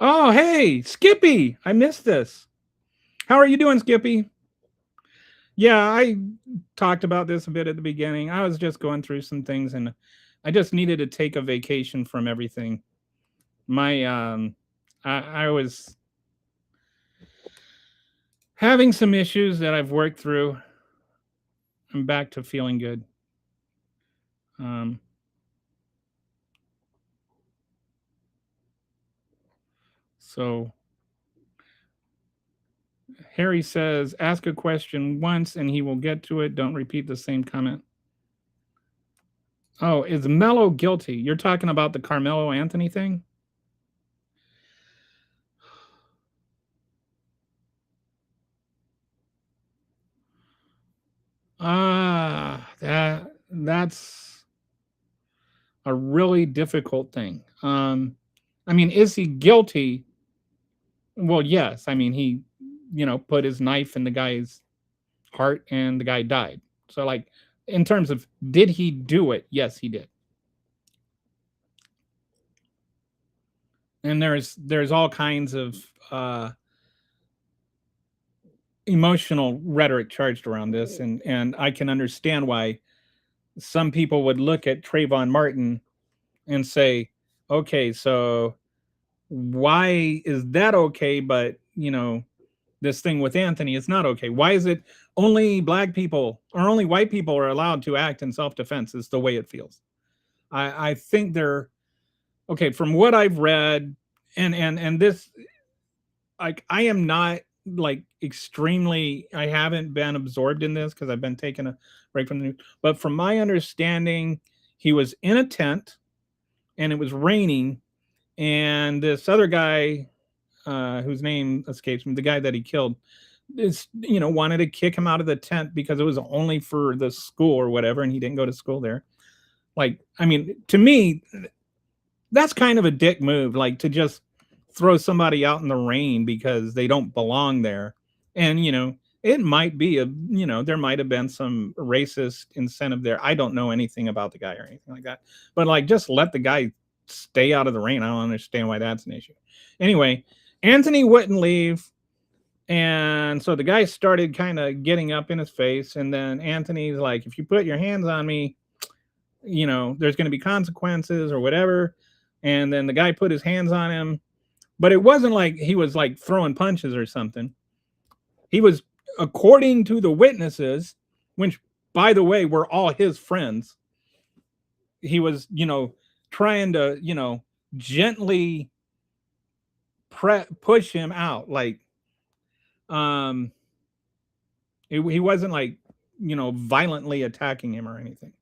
Oh, hey, Skippy. I missed this. How are you doing, Skippy? Yeah, I talked about this a bit at the beginning. I was just going through some things, and I just needed to take a vacation from everything. I was having some issues that I've worked through. I'm back to feeling good. So Harry says, ask a question once and he will get to it. Don't repeat the same comment. Oh, is Mello guilty? You're talking about the Carmelo Anthony thing? That's a really difficult thing. I mean, is he guilty? Well, yes. I mean, he, put his knife in the guy's heart and the guy died. So, like, in terms of did he do it? Yes, he did. And there's all kinds of emotional rhetoric charged around this, and I can understand why some people would look at Trayvon Martin and say, okay, so why is that okay, but this thing with Anthony is not okay? Why is it only black people or only white people are allowed to act in self-defense? Is the way it feels. I think they're okay from what I've read, and this, like, I am not like extremely, I haven't been absorbed in this because I've been taking a break from the news, but from my understanding, he was in a tent and it was raining, and this other guy, whose name escapes me, the guy that he killed, is wanted to kick him out of the tent because it was only for the school or whatever, and he didn't go to school there. Like, I mean, to me, that's kind of a dick move, like to just throw somebody out in the rain because they don't belong there. And it might be there might have been some racist incentive there. I don't know anything about the guy or anything like that, but like, just let the guy stay out of the rain. I don't understand why that's an issue. Anyway, Anthony wouldn't leave, and so the guy started kind of getting up in his face, and then Anthony's like, if you put your hands on me, there's going to be consequences or whatever. And then the guy put his hands on him, but it wasn't like he was like throwing punches or something. He was, according to the witnesses, which, by the way, were all his friends, he was, trying to, gently push him out. Like, he wasn't like, violently attacking him or anything.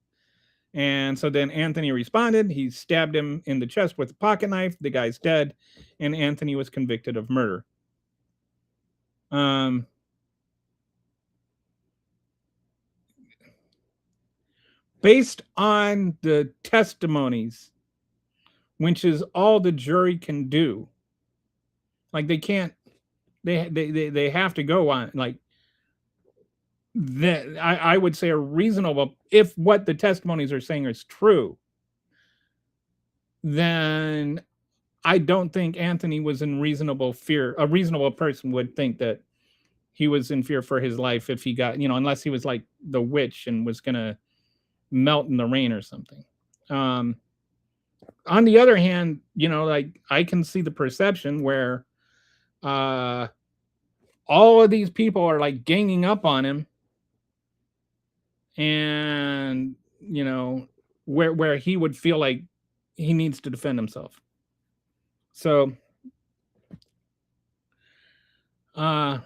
And so then Anthony responded. He stabbed him in the chest with a pocket knife. The guy's dead, and Anthony was convicted of murder. Based on the testimonies, which is all the jury can do, like they can't, they have to go on like that. I would say a reasonable, if what the testimonies are saying is true, then I don't think Anthony was in reasonable fear. A reasonable person would think that he was in fear for his life if he got, unless he was like the witch and was going to melt in the rain or something. On the other hand, like, I can see the perception where all of these people are like ganging up on him, and where he would feel like he needs to defend himself. So all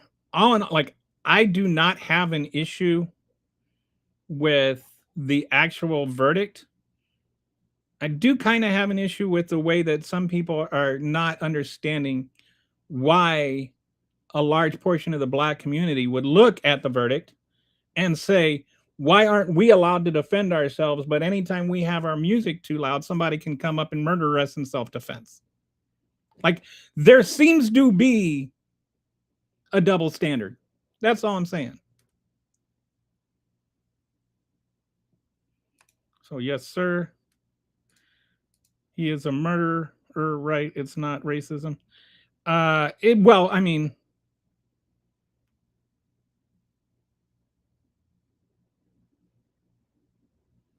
in, like, I do not have an issue with the actual verdict. I do kind of have an issue with the way that some people are not understanding why a large portion of the black community would look at the verdict and say, why aren't we allowed to defend ourselves? But anytime we have our music too loud, somebody can come up and murder us in self-defense. Like, there seems to be a double standard. That's all I'm saying. So yes, sir. He is a murderer, right? It's not racism. Well, I mean,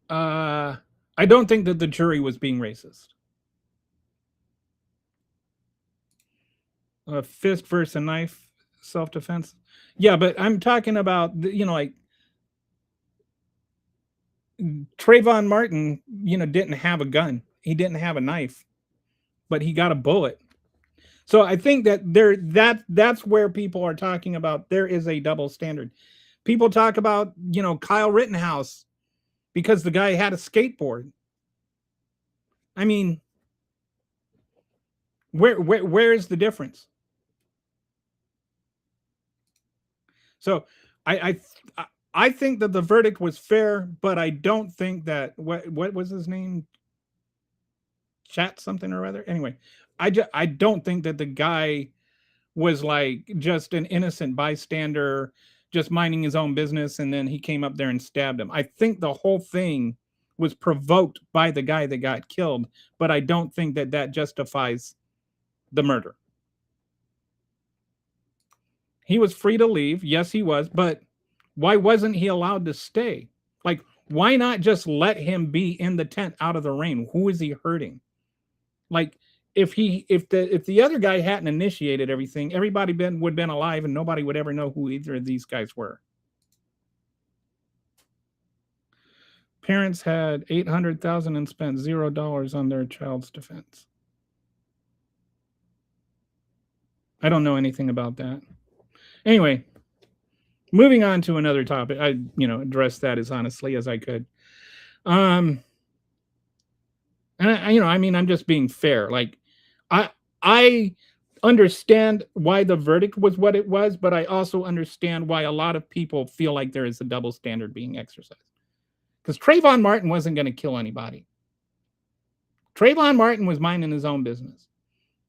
I don't think that the jury was being racist. A fist versus a knife, self-defense. Yeah, but I'm talking about, like, Trayvon Martin, didn't have a gun. He didn't have a knife, but he got a bullet. So I think that that's where people are talking about there is a double standard. People talk about, Kyle Rittenhouse because the guy had a skateboard. I mean, where is the difference? So I think that the verdict was fair, but I don't think that what was his name? Chat something or other. Anyway, I don't think that the guy was like just an innocent bystander, just minding his own business, and then he came up there and stabbed him. I think the whole thing was provoked by the guy that got killed, but I don't think that that justifies the murder. He was free to leave. Yes, he was, but why wasn't he allowed to stay? Like, why not just let him be in the tent out of the rain? Who is he hurting? Like, if the other guy hadn't initiated everything, everybody would have been alive and nobody would ever know who either of these guys were. Parents had $800,000 and spent $0 on their child's defense. I don't know anything about that. Anyway, moving on to another topic. I, addressed that as honestly as I could. And I'm just being fair. Like, I understand why the verdict was what it was, but I also understand why a lot of people feel like there is a double standard being exercised. Because Trayvon Martin wasn't going to kill anybody. Trayvon Martin was minding his own business.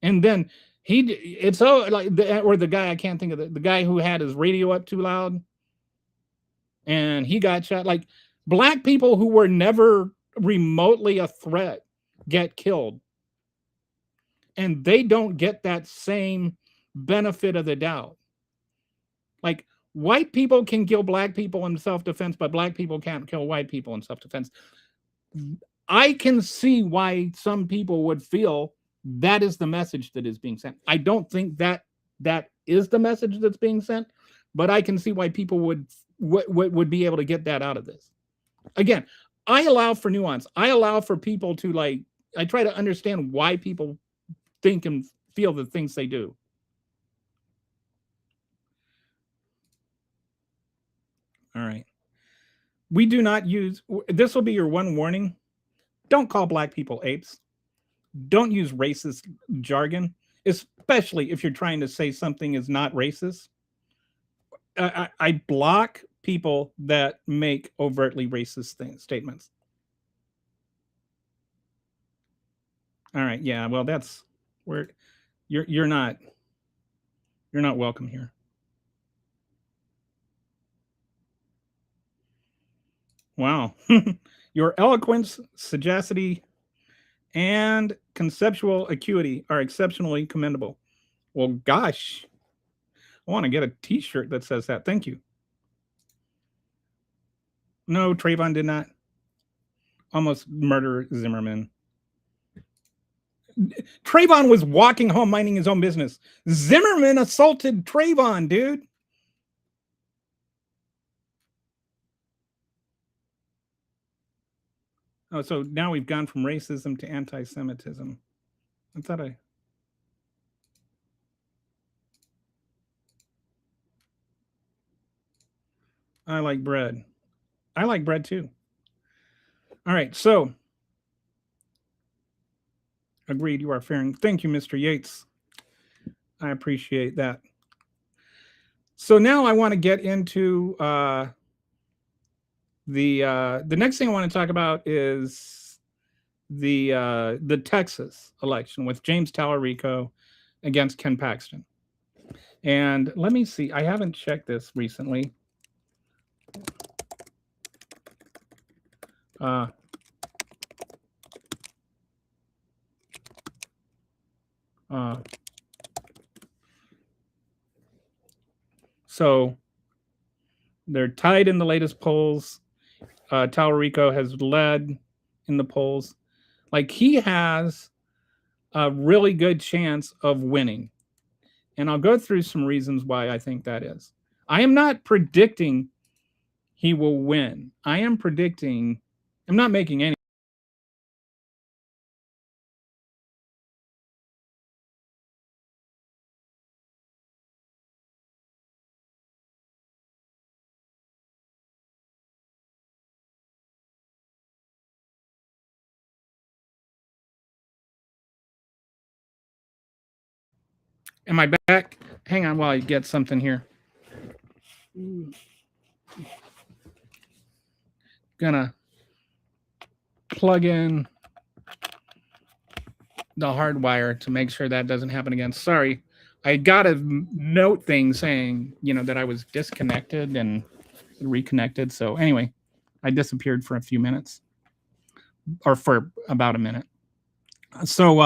And then the guy, I can't think of the guy who had his radio up too loud and he got shot. Like, black people who were never remotely a threat get killed. And they don't get that same benefit of the doubt. Like, white people can kill black people in self-defense, but black people can't kill white people in self-defense. I can see why some people would feel that is the message that is being sent. I don't think that is the message that's being sent, but I can see why people would be able to get that out of this. Again, I allow for nuance. I allow for people to I try to understand why people think and feel the things they do. All right. We do not use, this will be your one warning. Don't call black people apes. Don't use racist jargon, especially if you're trying to say something is not racist. I block people that make overtly racist statements. All right. Yeah. Well, that's where you're not welcome here. Wow. Your eloquence, sagacity, and conceptual acuity are exceptionally commendable. Well, gosh, I want to get a t-shirt that says that. Thank you. No, Trayvon did not almost murder Zimmerman. Trayvon was walking home minding his own business. Zimmerman assaulted Trayvon, dude. Oh, so now we've gone from racism to anti-Semitism. I thought I like bread. I like bread too. All right, so agreed, you are fair. Thank you, Mr. Yates. I appreciate that. So now I want to get into the next thing I want to talk about is the Texas election with James Tallarico against Ken Paxton. And let me see, I haven't checked this recently. So they're tied in the latest polls. Tallarico has led in the polls. Like, he has a really good chance of winning. And I'll go through some reasons why I think that is. I am not predicting he will win. I'm not making any. Am I back? Hang on while I get something here. gonna plug in the hard wire to make sure that doesn't happen again. Sorry, I got a note thing saying, that I was disconnected and reconnected. So anyway, I disappeared for a few minutes, or for about a minute. So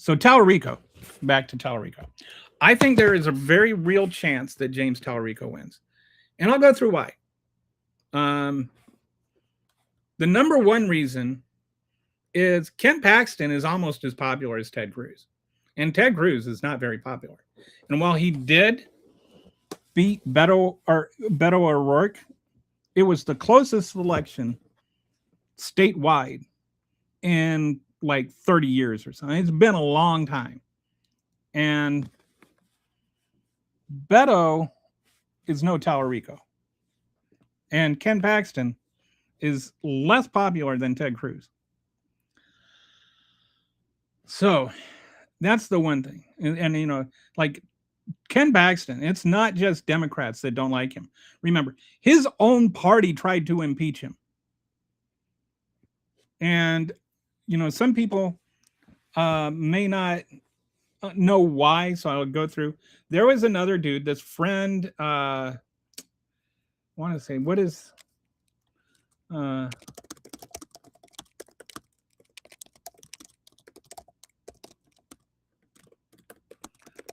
Tallarico, back to Tallarico. I think there is a very real chance that James Tallarico wins, and I'll go through why. The number one reason is Ken Paxton is almost as popular as Ted Cruz, and Ted Cruz is not very popular. And while he did beat Beto O'Rourke, it was the closest election statewide in like 30 years or something. It's been a long time. And Beto is no Tallarico. And Ken Paxton is less popular than Ted Cruz. So that's the one thing. And like Ken Paxton, it's not just Democrats that don't like him. Remember, his own party tried to impeach him. And, some people may not know why, so I'll go through. There was another dude, this friend, I want to say, what is...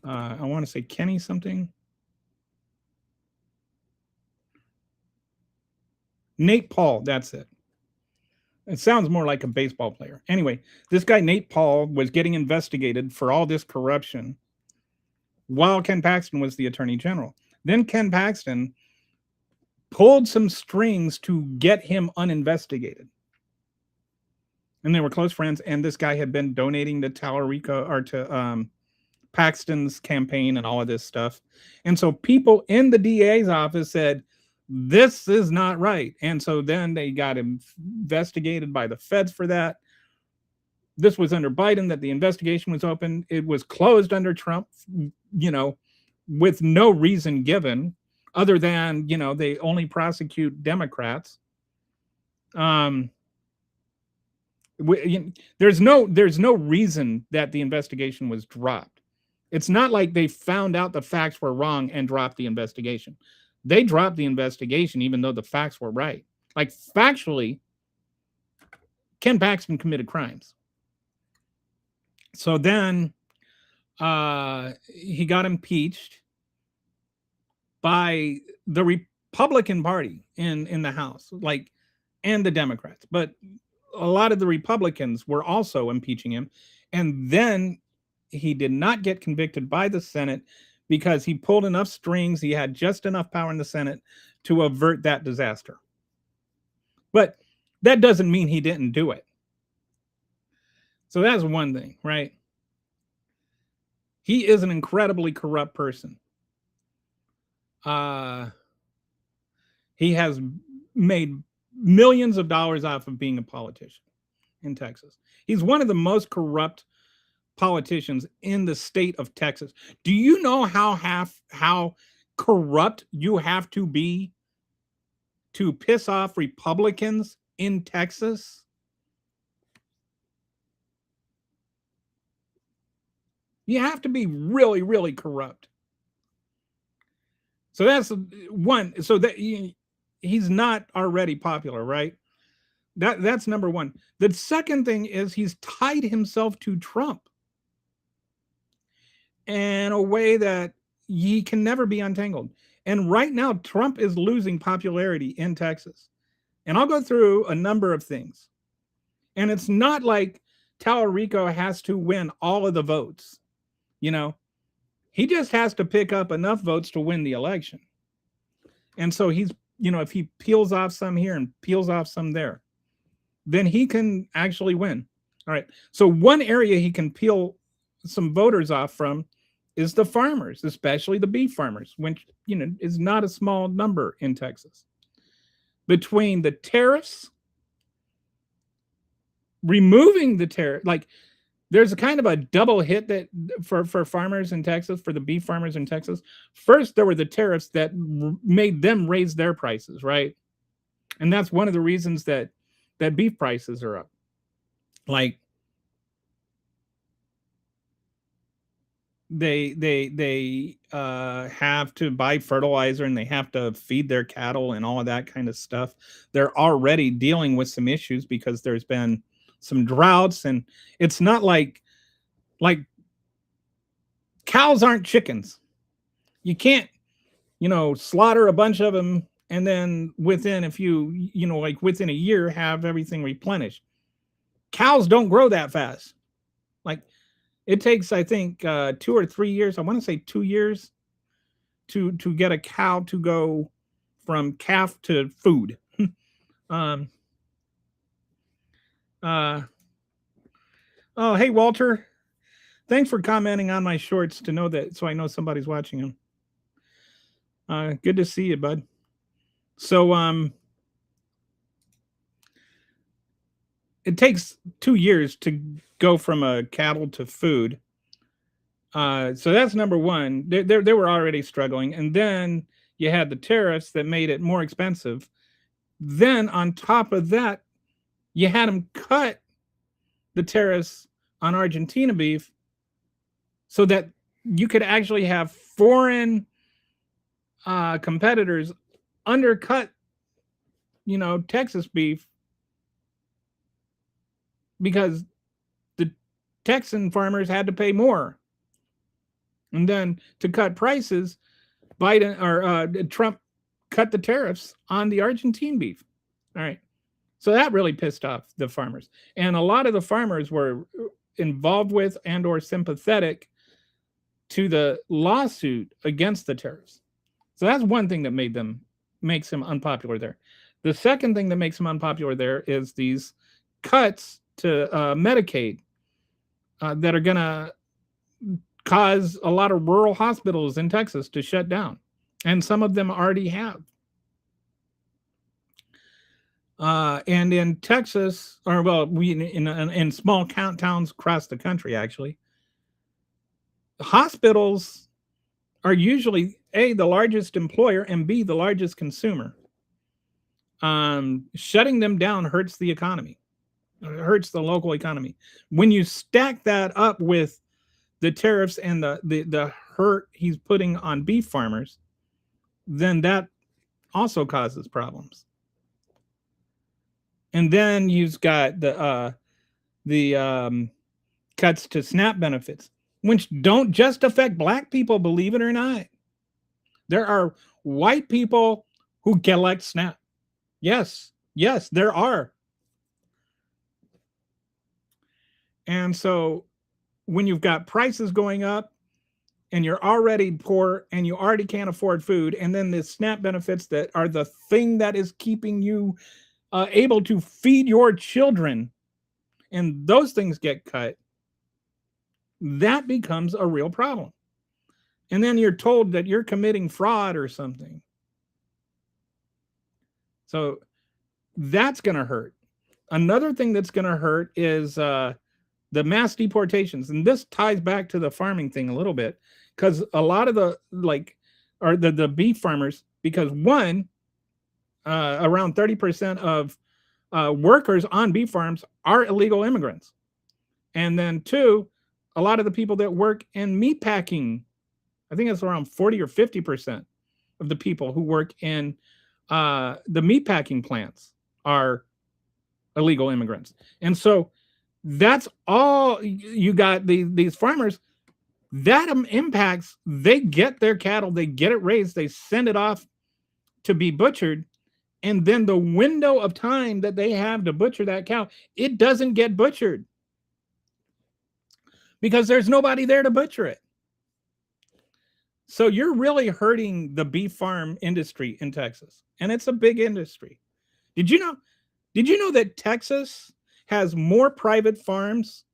I want to say Kenny something. Nate Paul, that's it. It sounds more like a baseball player. Anyway, this guy, Nate Paul, was getting investigated for all this corruption while Ken Paxton was the attorney general. Then Ken Paxton pulled some strings to get him uninvestigated. And they were close friends, and this guy had been donating to Tallarico, or to Paxton's campaign and all of this stuff. And so people in the DA's office said, this is not right. And so then they got investigated by the feds for that. This was under Biden that the investigation was open. It was closed under Trump, with no reason given other than, they only prosecute Democrats. There's no reason that the investigation was dropped. It's not like they found out the facts were wrong and dropped the investigation. They dropped the investigation even though the facts were right. Like, factually, Ken Paxton committed crimes. So then he got impeached by the Republican Party in the House, and the Democrats. But a lot of the Republicans were also impeaching him. And then he did not get convicted by the Senate because he pulled enough strings. He had just enough power in the Senate to avert that disaster. But that doesn't mean he didn't do it. So that's one thing, right? He is an incredibly corrupt person. He has made millions of dollars off of being a politician in Texas. He's one of the most corrupt politicians in the state of Texas. Do you know how corrupt you have to be to piss off Republicans in Texas? You have to be really, really corrupt. So that's one. So that he's not already popular, right? That's number one. The second thing is he's tied himself to Trump in a way that he can never be untangled. And right now, Trump is losing popularity in Texas. And I'll go through a number of things. And it's not like Tallarico has to win all of the votes. He just has to pick up enough votes to win the election. And so he's, if he peels off some here and peels off some there, then he can actually win. All right. So one area he can peel some voters off from is the farmers, especially the beef farmers, which, is not a small number in Texas. Between the tariffs, removing the tariff, there's a kind of a double hit that for farmers in Texas, for the beef farmers in Texas. First, there were the tariffs that made them raise their prices, right? And that's one of the reasons that beef prices are up. Like they have to buy fertilizer and they have to feed their cattle and all of that kind of stuff. They're already dealing with some issues because there's been some droughts, and it's not like cows aren't chickens. You can't, slaughter a bunch of them and then within a few, within a year have everything replenished. Cows don't grow that fast. Like, it takes, I think, 2 or 3 years. I want to say 2 years to get a cow to go from calf to food. Oh, hey, Walter. Thanks for commenting on my shorts to know that, so I know somebody's watching them. Good to see you, bud. So, it takes 2 years to go from a cattle to food. So that's number one. They were already struggling. And then you had the tariffs that made it more expensive. Then on top of that, you had them cut the tariffs on Argentina beef so that you could actually have foreign competitors undercut, Texas beef, because the Texan farmers had to pay more. And then to cut prices, Biden or Trump cut the tariffs on the Argentine beef. All right. So that really pissed off the farmers. And a lot of the farmers were involved with and or sympathetic to the lawsuit against the tariffs. So that's one thing that makes him unpopular there. The second thing that makes him unpopular there is these cuts to Medicaid that are going to cause a lot of rural hospitals in Texas to shut down. And some of them already have. And in Texas, or in small towns across the country, actually, hospitals are usually A, the largest employer, and B, the largest consumer. Shutting them down hurts the economy. It hurts the local economy. When you stack that up with the tariffs and the hurt he's putting on beef farmers, then that also causes problems. And then you've got the cuts to SNAP benefits, which don't just affect black people, believe it or not. There are white people who collect SNAP. Yes, there are. And so when you've got prices going up and you're already poor and you already can't afford food, and then the SNAP benefits that are the thing that is keeping you able to feed your children, and those things get cut, that becomes a real problem. And then you're told that you're committing fraud or something. So that's going to hurt. Another thing that's going to hurt is the mass deportations. And this ties back to the farming thing a little bit, because a lot of the beef farmers, because one, around 30% of workers on beef farms are illegal immigrants. And then two, a lot of the people that work in meat packing, I think it's around 40 or 50% of the people who work in the meat packing plants are illegal immigrants. And so that's all you got. These farmers, that impacts, they get their cattle, they get it raised, they send it off to be butchered. And then the window of time that they have to butcher that cow, it doesn't get butchered because there's nobody there to butcher it. So you're really hurting the beef farm industry in Texas. And it's a big industry. Did you know that Texas has more private farms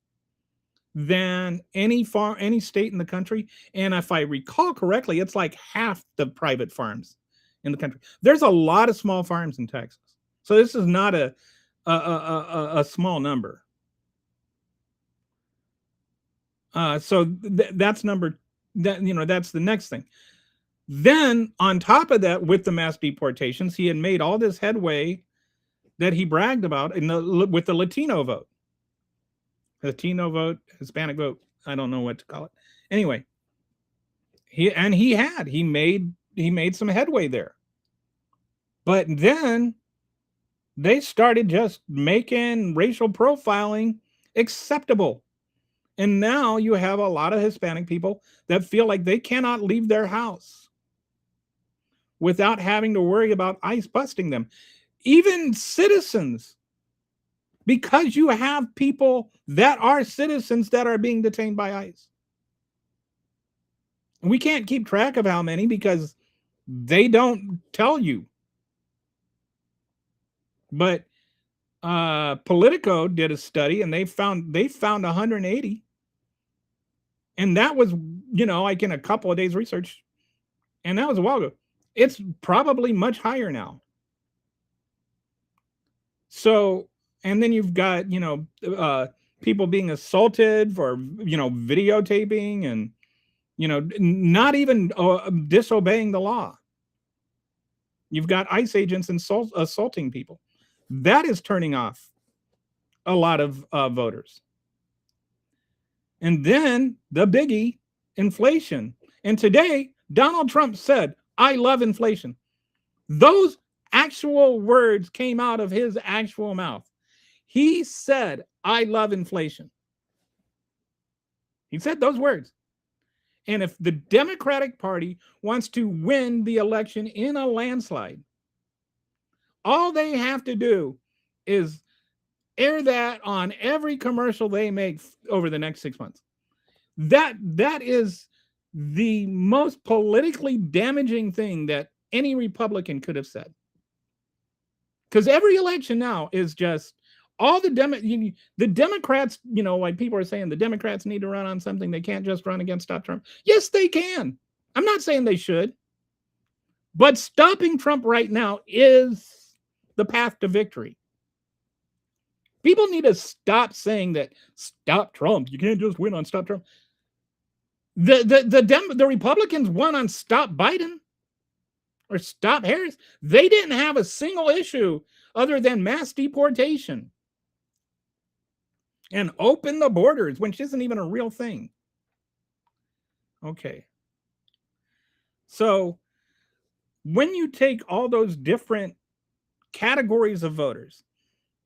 than any state in the country? And if I recall correctly, it's like half the private farms in the country. There's a lot of small farms in Texas. So this is not a small number. So that's that's the next thing. Then on top of that, with the mass deportations, he had made all this headway that he bragged about with the Latino vote, Hispanic vote. I don't know what to call it. Anyway, he made some headway there. But then they started just making racial profiling acceptable. And now you have a lot of Hispanic people that feel like they cannot leave their house without having to worry about ICE busting them. Even citizens, because you have people that are citizens that are being detained by ICE. We can't keep track of how many because they don't tell you. But Politico did a study and they found 180. And that was, like in a couple of days research. And that was a while ago. It's probably much higher now. So, and then you've got, people being assaulted for, videotaping and, not even disobeying the law. You've got ICE agents assaulting people. That is turning off a lot of voters. And then the biggie, inflation. And today, Donald Trump said, "I love inflation." Those actual words came out of his actual mouth. He said, "I love inflation." He said those words. And if the Democratic Party wants to win the election in a landslide, all they have to do is air that on every commercial they make over the next 6 months. That is the most politically damaging thing that any Republican could have said. Because every election now is just all the Democrats, like people are saying the Democrats need to run on something. They can't just run against Stop Trump. Yes, they can. I'm not saying they should. But stopping Trump right now is the path to victory. People need to stop saying that stop Trump. You can't just win on stop Trump. The Republicans won on stop Biden or stop Harris. They didn't have a single issue other than mass deportation and open the borders, which isn't even a real thing. Okay. So when you take all those different categories of voters,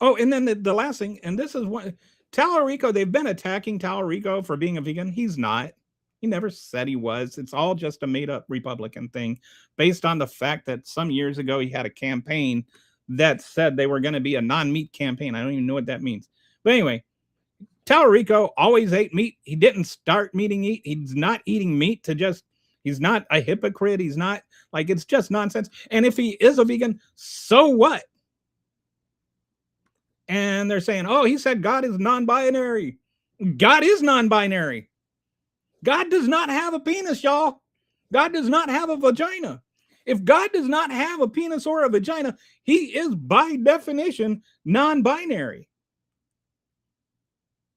and then the last thing, and this is one, Tallarico, they've been attacking Tallarico for being a vegan. He's not. He never said he was. It's all just a made-up Republican thing based on the fact that some years ago he had a campaign that said they were going to be a non-meat campaign. I don't even know what that means. But anyway, Tallarico always ate meat. He didn't start eating meat. He's not eating meat he's not a hypocrite. He's not, it's just nonsense. And if he is a vegan, so what? And they're saying, he said God is non-binary. God is non-binary. God does not have a penis, y'all. God does not have a vagina. If God does not have a penis or a vagina, he is by definition non-binary.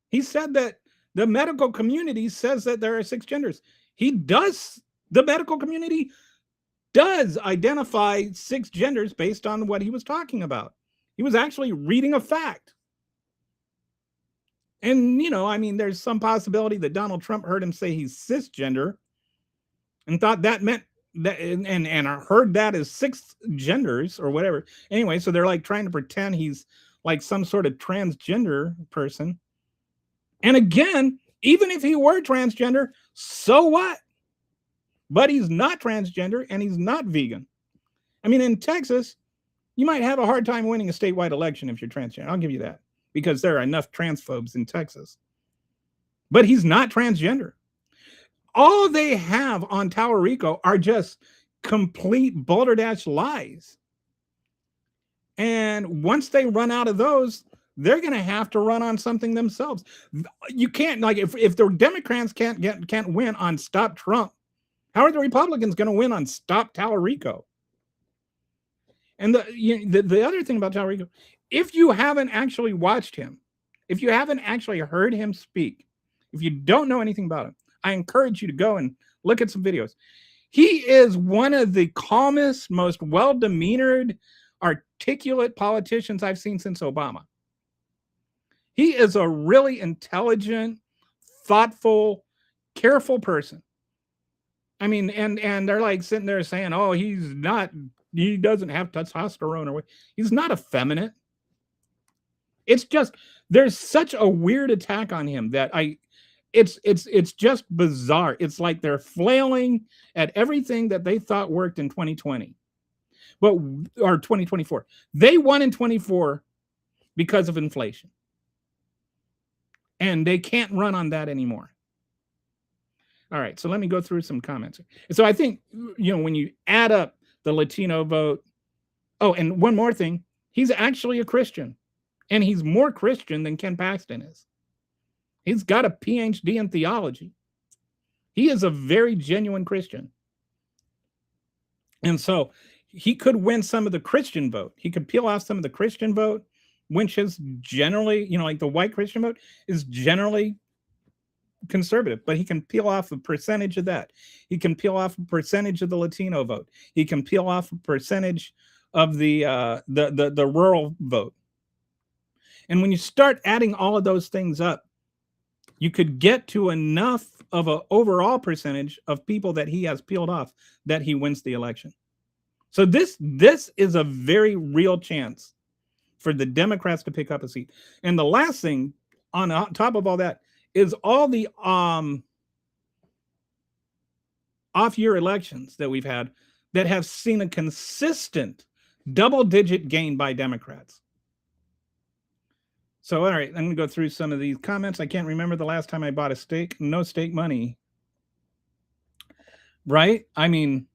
He said that the medical community says that there are 6 genders. The medical community does identify 6 genders based on what he was talking about. He was actually reading a fact. And, there's some possibility that Donald Trump heard him say he's cisgender and thought that meant that, and heard that as 6 genders or whatever. Anyway, so they're trying to pretend he's like some sort of transgender person. And again, even if he were transgender, so what? But he's not transgender and he's not vegan. In Texas, you might have a hard time winning a statewide election if you're transgender. I'll give you that, because there are enough transphobes in Texas. But he's not transgender. All they have on Tallarico are just complete balderdash lies. And once they run out of those, they're going to have to run on something themselves. You can't, if the Democrats can't win on Stop Trump, how are the Republicans going to win on Stop Tallarico? And the other thing about Tallarico, if you haven't actually watched him, if you haven't actually heard him speak, If you don't know anything about him, I encourage you to go and look at some videos. He is one of the calmest, most well-demeanored, articulate politicians I've seen since Obama. He is a really intelligent, thoughtful, careful person. I mean, and they're like sitting there saying, "Oh, he doesn't have testosterone or what." He's not effeminate. It's just there's such a weird attack on him that it's just bizarre. It's like they're flailing at everything that they thought worked in 2020, or 2024. They won in 24 because of inflation, and they can't run on that anymore. All right, so let me go through some comments. So I think, when you add up the Latino vote, oh, and one more thing, he's actually a Christian, and he's more Christian than Ken Paxton is. He's got a PhD in theology. He is a very genuine Christian. And so he could win some of the Christian vote. He could peel off some of the Christian vote, which is generally, like the white Christian vote is generally conservative, but he can peel off a percentage of that. He can peel off a percentage of the Latino vote. He can peel off a percentage of the rural vote. And when you start adding all of those things up, you could get to enough of an overall percentage of people that he has peeled off that he wins the election. So this is a very real chance for the Democrats to pick up a seat. And the last thing on top of all that is all the off-year elections that we've had that have seen a consistent double-digit gain by Democrats. So, all right, I'm going to go through some of these comments. I can't remember the last time I bought a steak. No steak money. Right? I mean,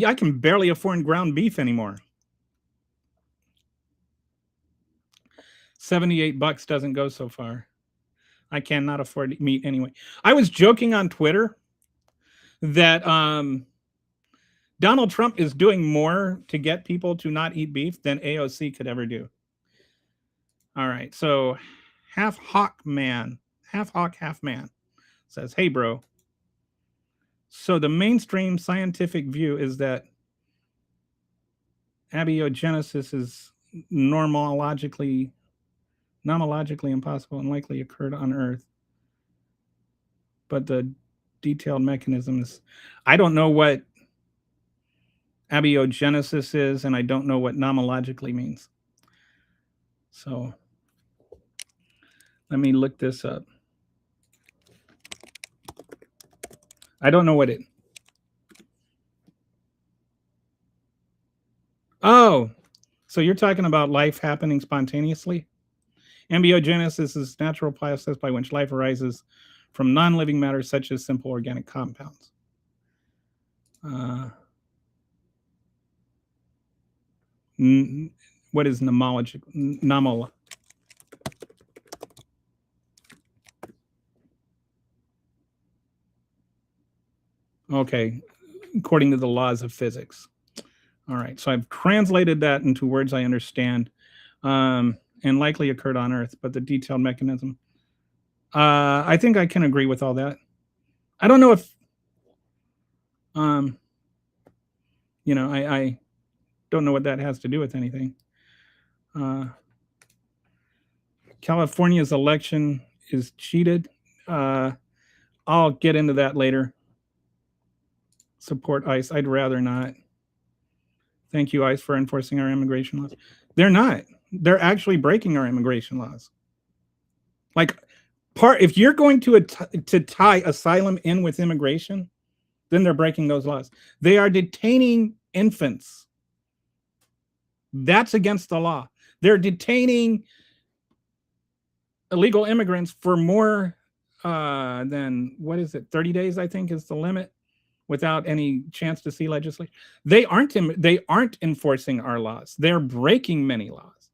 I can barely afford ground beef anymore. $78 doesn't go so far. I cannot afford meat anyway. I was joking on Twitter that Donald Trump is doing more to get people to not eat beef than AOC could ever do. All right, so half hawk, half man says, "Hey, bro. So the mainstream scientific view is that abiogenesis is nomalogically impossible and likely occurred on Earth. But the detailed mechanisms, I don't know what abiogenesis is, and I don't know what nomalogically means. So let me look this up. I don't know what it. Oh, so you're talking about life happening spontaneously? Abiogenesis is a natural process by which life arises from non-living matter, such as simple organic compounds. What is nomologic? Okay, according to the laws of physics. All right, so I've translated that into words I understand, and likely occurred on Earth, but the detailed mechanism. I think I can agree with all that. I don't know if, I don't know what that has to do with anything. California's election is cheated. I'll get into that later. Support ICE. I'd rather not. Thank you, ICE, for enforcing our immigration laws. They're not. They're actually breaking our immigration laws. Like, if you're going to tie asylum in with immigration, then they're breaking those laws. They are detaining infants. That's against the law. They're detaining illegal immigrants for more than, 30 days, I think, is the limit, without any chance to see legislation. They aren't enforcing our laws. They're breaking many laws.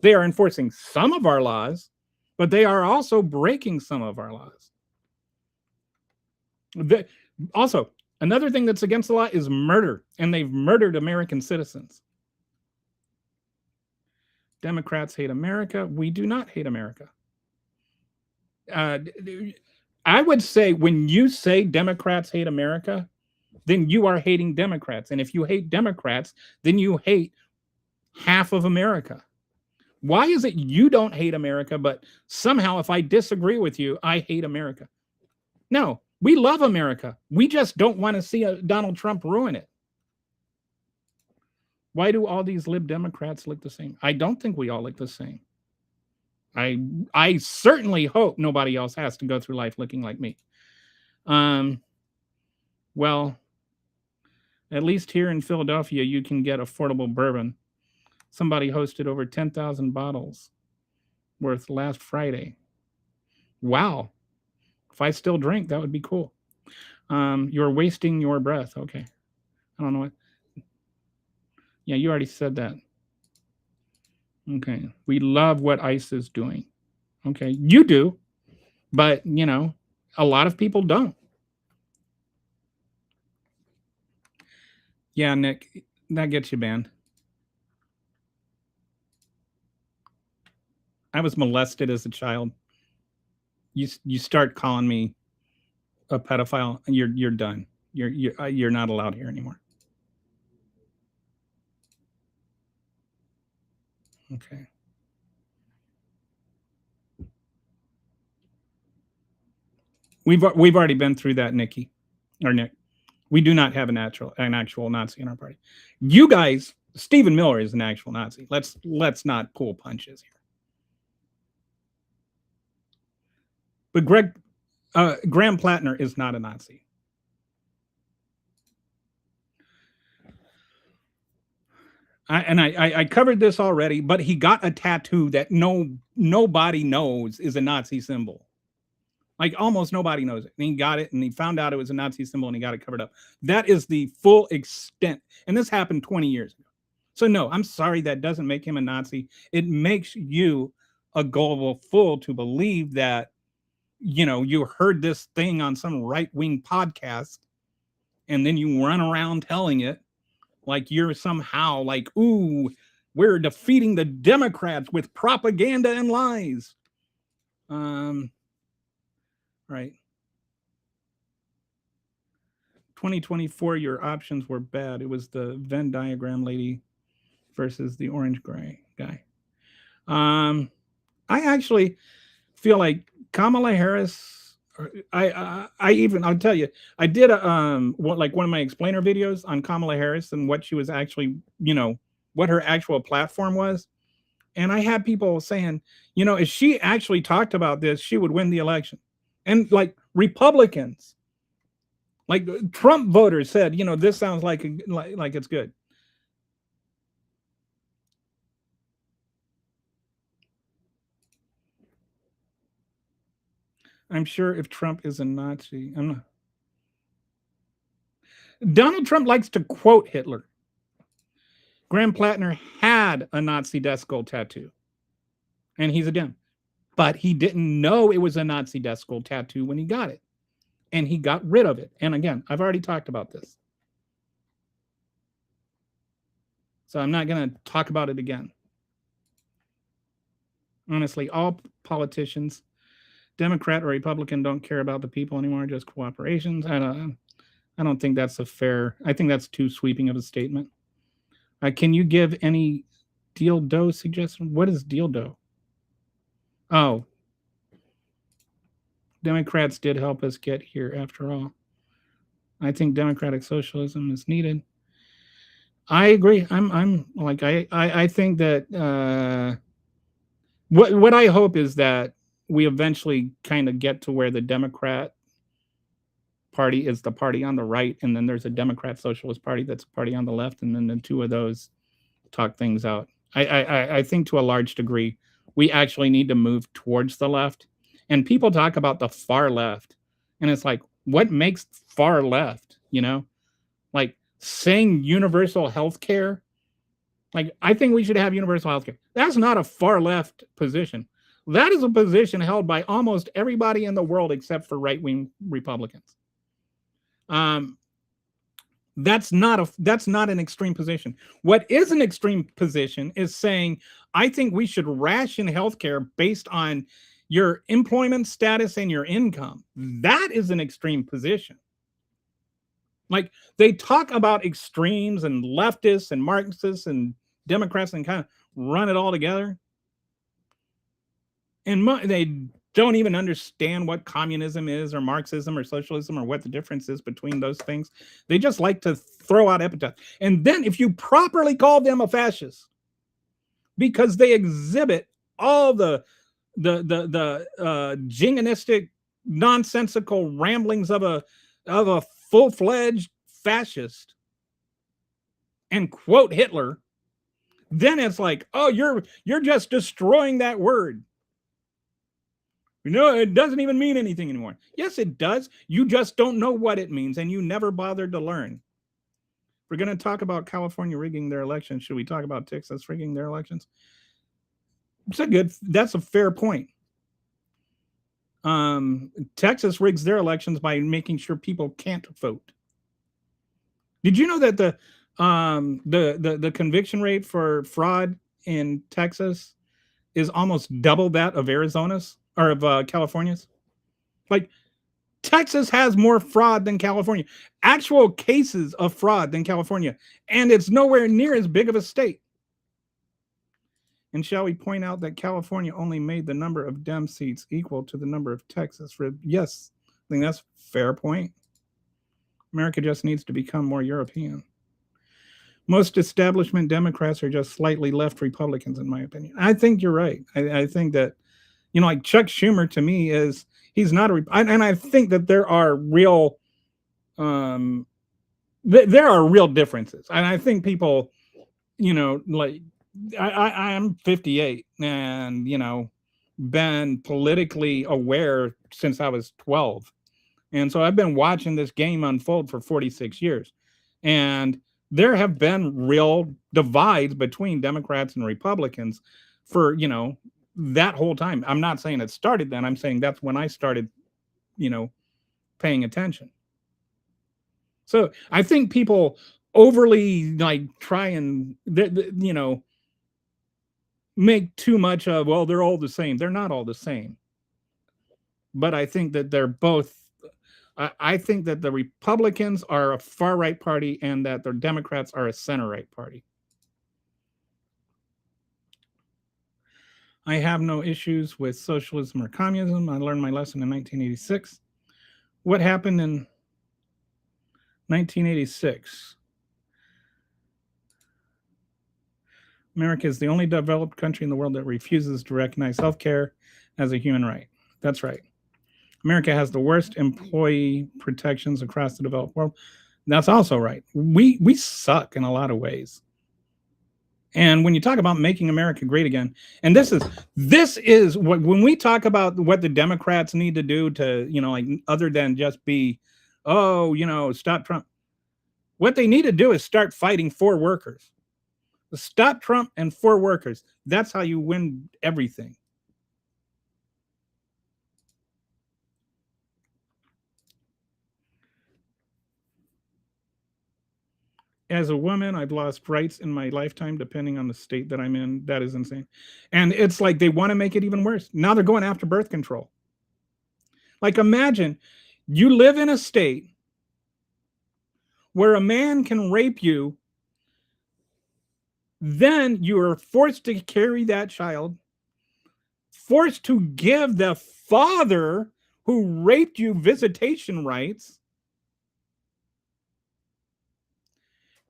They are enforcing some of our laws, but they are also breaking some of our laws. Also, another thing that's against the law is murder, and they've murdered American citizens. Democrats hate America. We do not hate America. I would say when you say Democrats hate America, then you are hating Democrats. And if you hate Democrats, then you hate half of America. Why is it you don't hate America, but somehow if I disagree with you, I hate America? No, we love America. We just don't want to see Donald Trump ruin it. Why do all these lib Democrats look the same? I don't think we all look the same. I certainly hope nobody else has to go through life looking like me. Well, at least here in Philadelphia, you can get affordable bourbon. Somebody hosted over 10,000 bottles worth last Friday. Wow. If I still drink, that would be cool. You're wasting your breath. Okay. I don't know what. Yeah, you already said that. Okay. We love what ICE is doing. Okay. You do, but, you know, a lot of people don't. Yeah, Nick, that gets you banned. I was molested as a child. You start calling me a pedophile, and you're done. You're not allowed here anymore. Okay. We've already been through that, Nikki, or Nick. We do not have an actual Nazi in our party. You guys, Stephen Miller is an actual Nazi. Let's not pull punches here. But Graham Plattner is not a Nazi. I covered this already, but he got a tattoo that nobody knows is a Nazi symbol. Like almost nobody knows it. And he got it and he found out it was a Nazi symbol and he got it covered up. That is the full extent. And this happened 20 years ago. So no, I'm sorry, that doesn't make him a Nazi. It makes you a gullible fool to believe that, you know, you heard this thing on some right-wing podcast and then you run around telling it like you're somehow like, ooh, we're defeating the Democrats with propaganda and lies. Right. 2024, your options were bad. It was the Venn diagram lady versus the orange gray guy. I actually feel like Kamala Harris. I'll tell you, I did one of my explainer videos on Kamala Harris and what she was actually, you know, what her actual platform was. And I had people saying, you know, if she actually talked about this, she would win the election. And like Republicans, like Trump voters said, you know, this sounds like it's good. I'm sure if Trump is a Nazi, I'm not. Donald Trump likes to quote Hitler. Graham Plattner had a Nazi death skull tattoo, and he's a Dem. But he didn't know it was a Nazi death skull tattoo when he got it. And he got rid of it. And again, I've already talked about this. So I'm not going to talk about it again. Honestly, all politicians, Democrat or Republican, don't care about the people anymore, just cooperations. I don't think that's I think that's too sweeping of a statement. Can you give any dildo suggestion? What is dildo? Oh, Democrats did help us get here after all. I think democratic socialism is needed. I agree. I'm like, I think that what I hope is that we eventually kind of get to where the Democrat Party is the party on the right, and then there's a Democrat Socialist Party that's a party on the left, and then the two of those talk things out. I think to a large degree, we actually need to move towards the left. And people talk about the far left. And it's like, what makes far left? You know, like saying universal health care. Like, I think we should have universal health care. That's not a far left position. That is a position held by almost everybody in the world except for right-wing Republicans. That's not an extreme position. What is an extreme position is saying, I think we should ration healthcare based on your employment status and your income. That is an extreme position. Like, they talk about extremes and leftists and Marxists and Democrats and kind of run it all together. And they don't even understand what communism is or Marxism or socialism or what the difference is between those things. They just like to throw out epithets. And then if you properly call them a fascist, because they exhibit all the jingoistic, nonsensical ramblings of a full-fledged fascist and quote Hitler, then it's like, oh, you're just destroying that word. You know, it doesn't even mean anything anymore. Yes, it does. You just don't know what it means, and you never bothered to learn. We're going to talk about California rigging their elections. Should we talk about Texas rigging their elections? That's a fair point. Texas rigs their elections by making sure people can't vote. Did you know that the conviction rate for fraud in Texas is almost double that of Arizona's or of California's? Like, Texas has more fraud than California, actual cases of fraud than California, and it's nowhere near as big of a state. And shall we point out that California only made the number of Dem seats equal to the number of Texas? Yes, I think that's a fair point. America just needs to become more European. Most establishment Democrats are just slightly left Republicans, in my opinion. I think you're right. I think that, you know, like Chuck Schumer to me he's not and I think that there are real differences. And I think people, you know, like I'm 58 and, you know, been politically aware since I was 12. And so I've been watching this game unfold for 46 years. And there have been real divides between Democrats and Republicans for, you know, that whole time. I'm not saying it started then. I'm saying that's when I started, you know, paying attention. So I think people overly like try and, you know, make too much of, well, they're all the same. They're not all the same. But I think that they're both. I think that the Republicans are a far-right party and that the Democrats are a center-right party. I have no issues with socialism or communism. I learned my lesson in 1986. What happened in 1986? America is the only developed country in the world that refuses to recognize healthcare as a human right. That's right. America has the worst employee protections across the developed world. That's also right. We suck in a lot of ways. And when you talk about making America great again, and this is what, when we talk about what the Democrats need to do to, you know, like other than just be, oh, you know, stop Trump. What they need to do is start fighting for workers. Stop Trump and for workers. That's how you win everything. As a woman, I've lost rights in my lifetime, depending on the state that I'm in. That is insane. And it's like they want to make it even worse. Now they're going after birth control. Like, imagine you live in a state where a man can rape you, then you are forced to carry that child, forced to give the father who raped you visitation rights,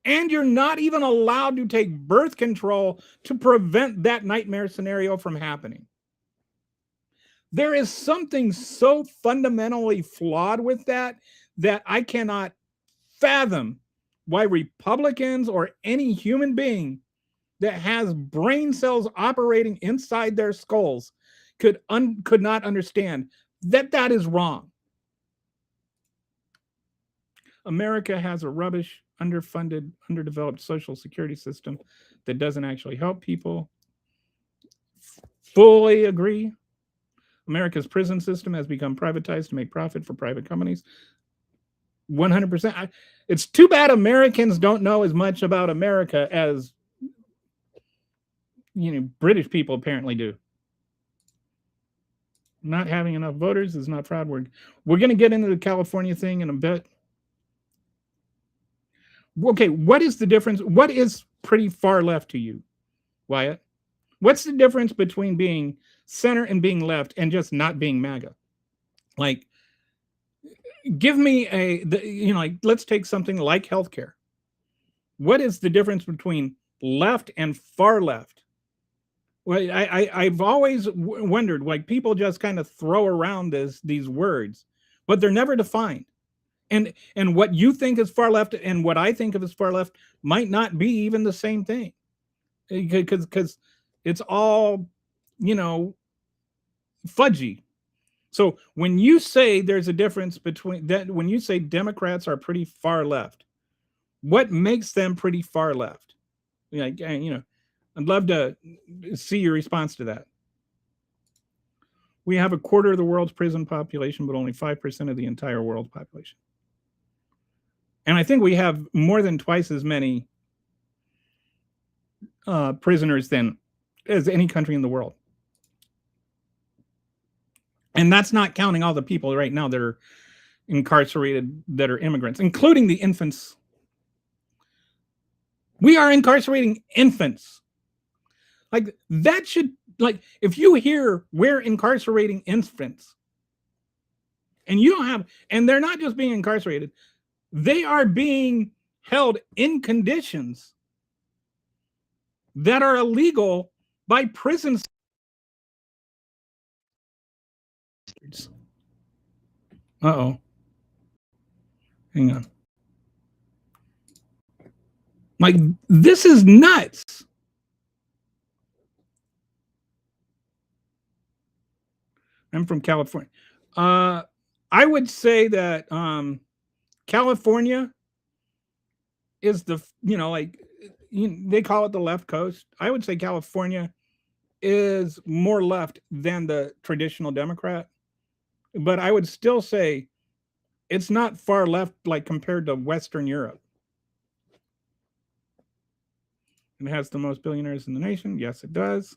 and you're not even allowed to take birth control to prevent that nightmare scenario from happening. There is something so fundamentally flawed with that I cannot fathom why Republicans or any human being that has brain cells operating inside their skulls could not understand that is wrong. America has a rubbish, underfunded, underdeveloped social security system that doesn't actually help people. Fully agree. America's prison system has become privatized to make profit for private companies. 100%. It's too bad Americans don't know as much about America as, you know, British people apparently do. Not having enough voters is not fraud. We're going to get into the California thing in a bit. Okay, what is the difference? What is pretty far left to you, Wyatt? What's the difference between being center and being left and just not being MAGA? Like, give me like, let's take something like healthcare. What is the difference between left and far left? Well, I've always wondered, like, people just kind of throw around these words, but they're never defined. And what you think is far left and what I think of as far left might not be even the same thing, because it's all, fudgy. So when you say there's a difference between that, when you say Democrats are pretty far left, what makes them pretty far left? Like, I'd love to see your response to that. We have a quarter of the world's prison population, but only 5% of the entire world population. And I think we have more than twice as many prisoners as any country in the world. And that's not counting all the people right now that are incarcerated that are immigrants, including the infants. We are incarcerating infants. Like, that should, like, if you hear we're incarcerating infants, and you don't have, and they're not just being incarcerated, they are being held in conditions that are illegal by prison standards. Uh-oh. Hang on. Like, this is nuts. I'm from California. I would say that California is the, they call it the left coast. I would say California is more left than the traditional Democrat. But I would still say it's not far left, like, compared to Western Europe. It has the most billionaires in the nation. Yes, it does.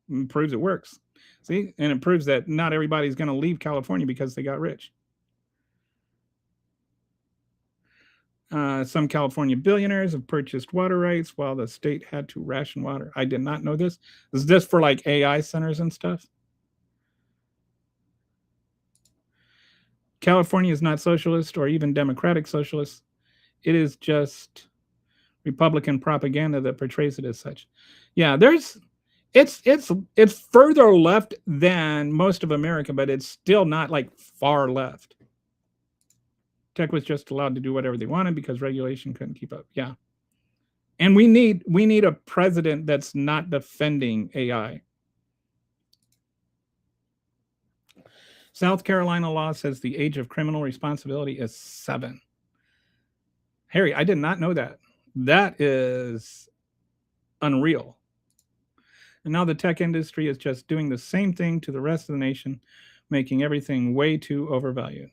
It proves it works. See, and it proves that not everybody's going to leave California because they got rich. Some California billionaires have purchased water rights while the state had to ration water. I did not know this. Is this for like AI centers and stuff? California is not socialist or even democratic socialist. It is just Republican propaganda that portrays it as such. Yeah, it's further left than most of America, but it's still not like far left. Tech was just allowed to do whatever they wanted because regulation couldn't keep up. Yeah. And we need a president that's not defending AI. South Carolina law says the age of criminal responsibility is 7. Harry, I did not know that. That is unreal. And now the tech industry is just doing the same thing to the rest of the nation, making everything way too overvalued.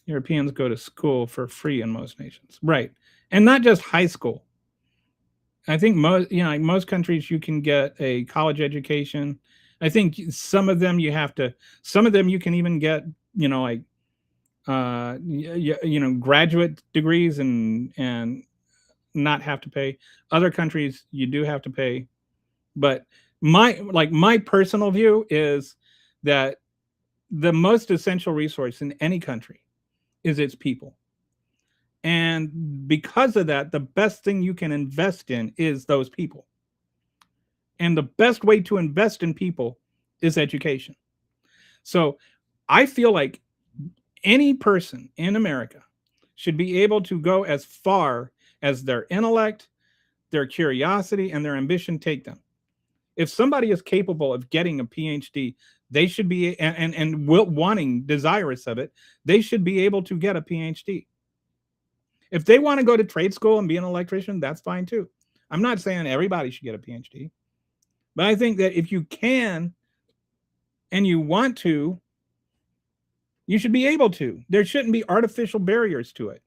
Europeans go to school for free in most nations. Right. And not just high school. I think most countries you can get a college education. I think some of them you can even get, graduate degrees and not have to pay. Other countries you do have to pay. But my personal view is that the most essential resource in any country is its people. And because of that, the best thing you can invest in is those people. And the best way to invest in people is education. So I feel like any person in America should be able to go as far as their intellect, their curiosity, and their ambition take them. If somebody is capable of getting a PhD, they should be, and desirous of it, they should be able to get a PhD. If they want to go to trade school and be an electrician, that's fine too. I'm not saying everybody should get a PhD, but I think that if you can and you want to, you should be able to. There shouldn't be artificial barriers to it.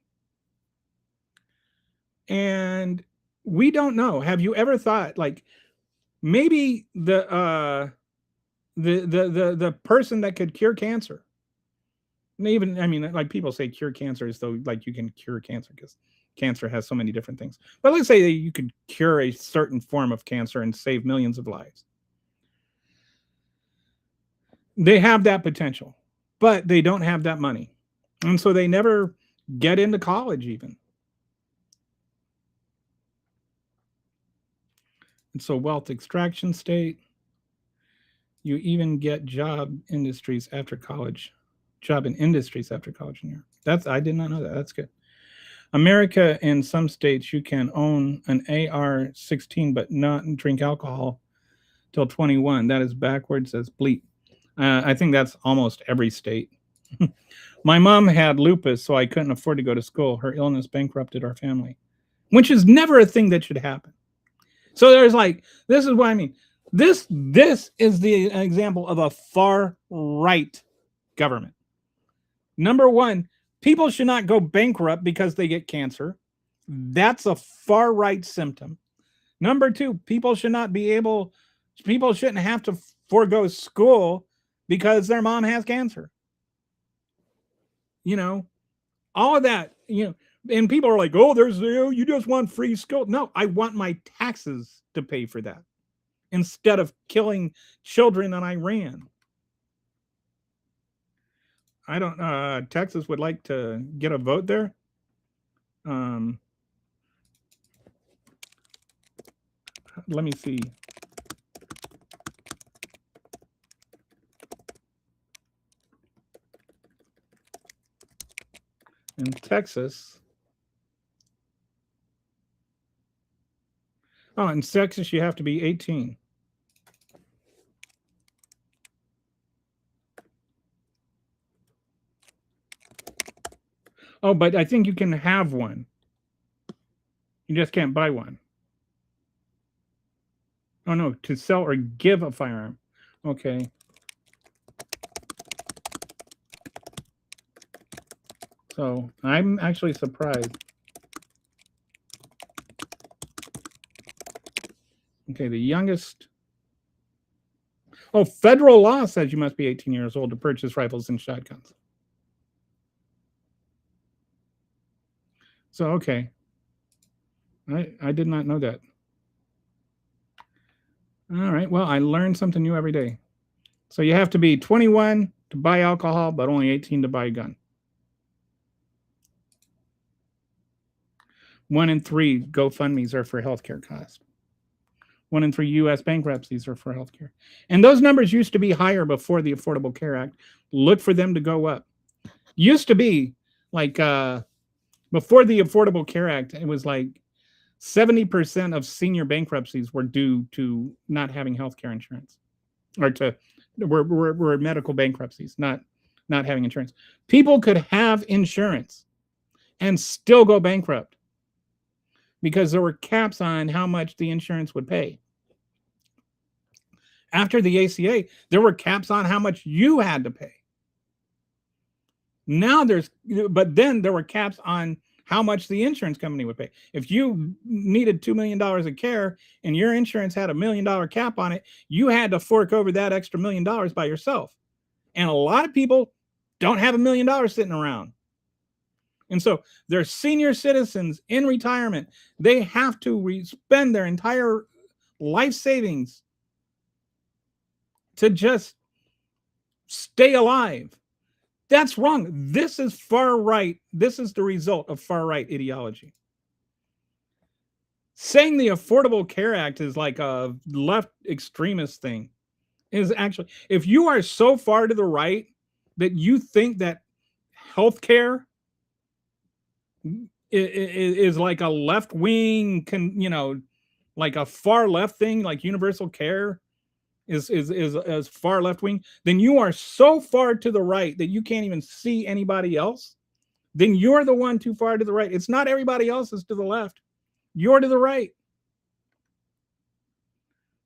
And we don't know. Have you ever thought, like, maybe the the person that could cure cancer. And even, I mean, like people say cure cancer as though like you can cure cancer because cancer has so many different things. But let's say that you could cure a certain form of cancer and save millions of lives. They have that potential, but they don't have that money. And so they never get into college even. And so wealth extraction state, you even get job industries after college. Job in industries after college in Europe. That's, I did not know that. That's good. America, in some states, you can own an AR-16 but not drink alcohol till 21. That is backwards as bleep. I think that's almost every state. My mom had lupus, so I couldn't afford to go to school. Her illness bankrupted our family, which is never a thing that should happen. So there's like, this is what I mean. This is the example of a far right government. Number one, people should not go bankrupt because they get cancer. That's a far right symptom. Number two, people shouldn't have to forego school because their mom has cancer. You know, all of that, you know, and people are like, oh, you just want free school. No, I want my taxes to pay for that instead of killing children in Iran. I don't, Texas would like to get a vote there. Let me see. In Texas. Oh, in Texas, you have to be 18. Oh, but I think you can have one. You just can't buy one. Oh, no, to sell or give a firearm. Okay. So I'm actually surprised. Okay, the youngest. Oh, federal law says you must be 18 years old to purchase rifles and shotguns. So, okay. I did not know that. All right, well, I learned something new every day. So you have to be 21 to buy alcohol, but only 18 to buy a gun. 1 in 3 GoFundMes are for healthcare costs. 1 in 3 U.S. bankruptcies are for healthcare. And those numbers used to be higher before the Affordable Care Act. Look for them to go up. Used to be like before the Affordable Care Act, it was like 70% of senior bankruptcies were due to not having healthcare insurance, or were medical bankruptcies, not having insurance. People could have insurance and still go bankrupt because there were caps on how much the insurance would pay. After the ACA, there were caps on how much you had to pay. Now but then there were caps on how much the insurance company would pay. If you needed $2 million of care and your insurance had $1 million cap on it, you had to fork over that extra $1 million by yourself. And a lot of people don't have $1 million sitting around. And so they're senior citizens in retirement. They have to spend their entire life savings to just stay alive. That's wrong. This is far right. This is the result of far right ideology. Saying the Affordable Care Act is like a left extremist thing is actually, if you are so far to the right that you think that healthcare is like a left wing, like a far left thing, like universal care is far left wing, then you are so far to the right that you can't even see anybody else. Then you're the one too far to the right. It's not everybody else is to the left. You're to the right.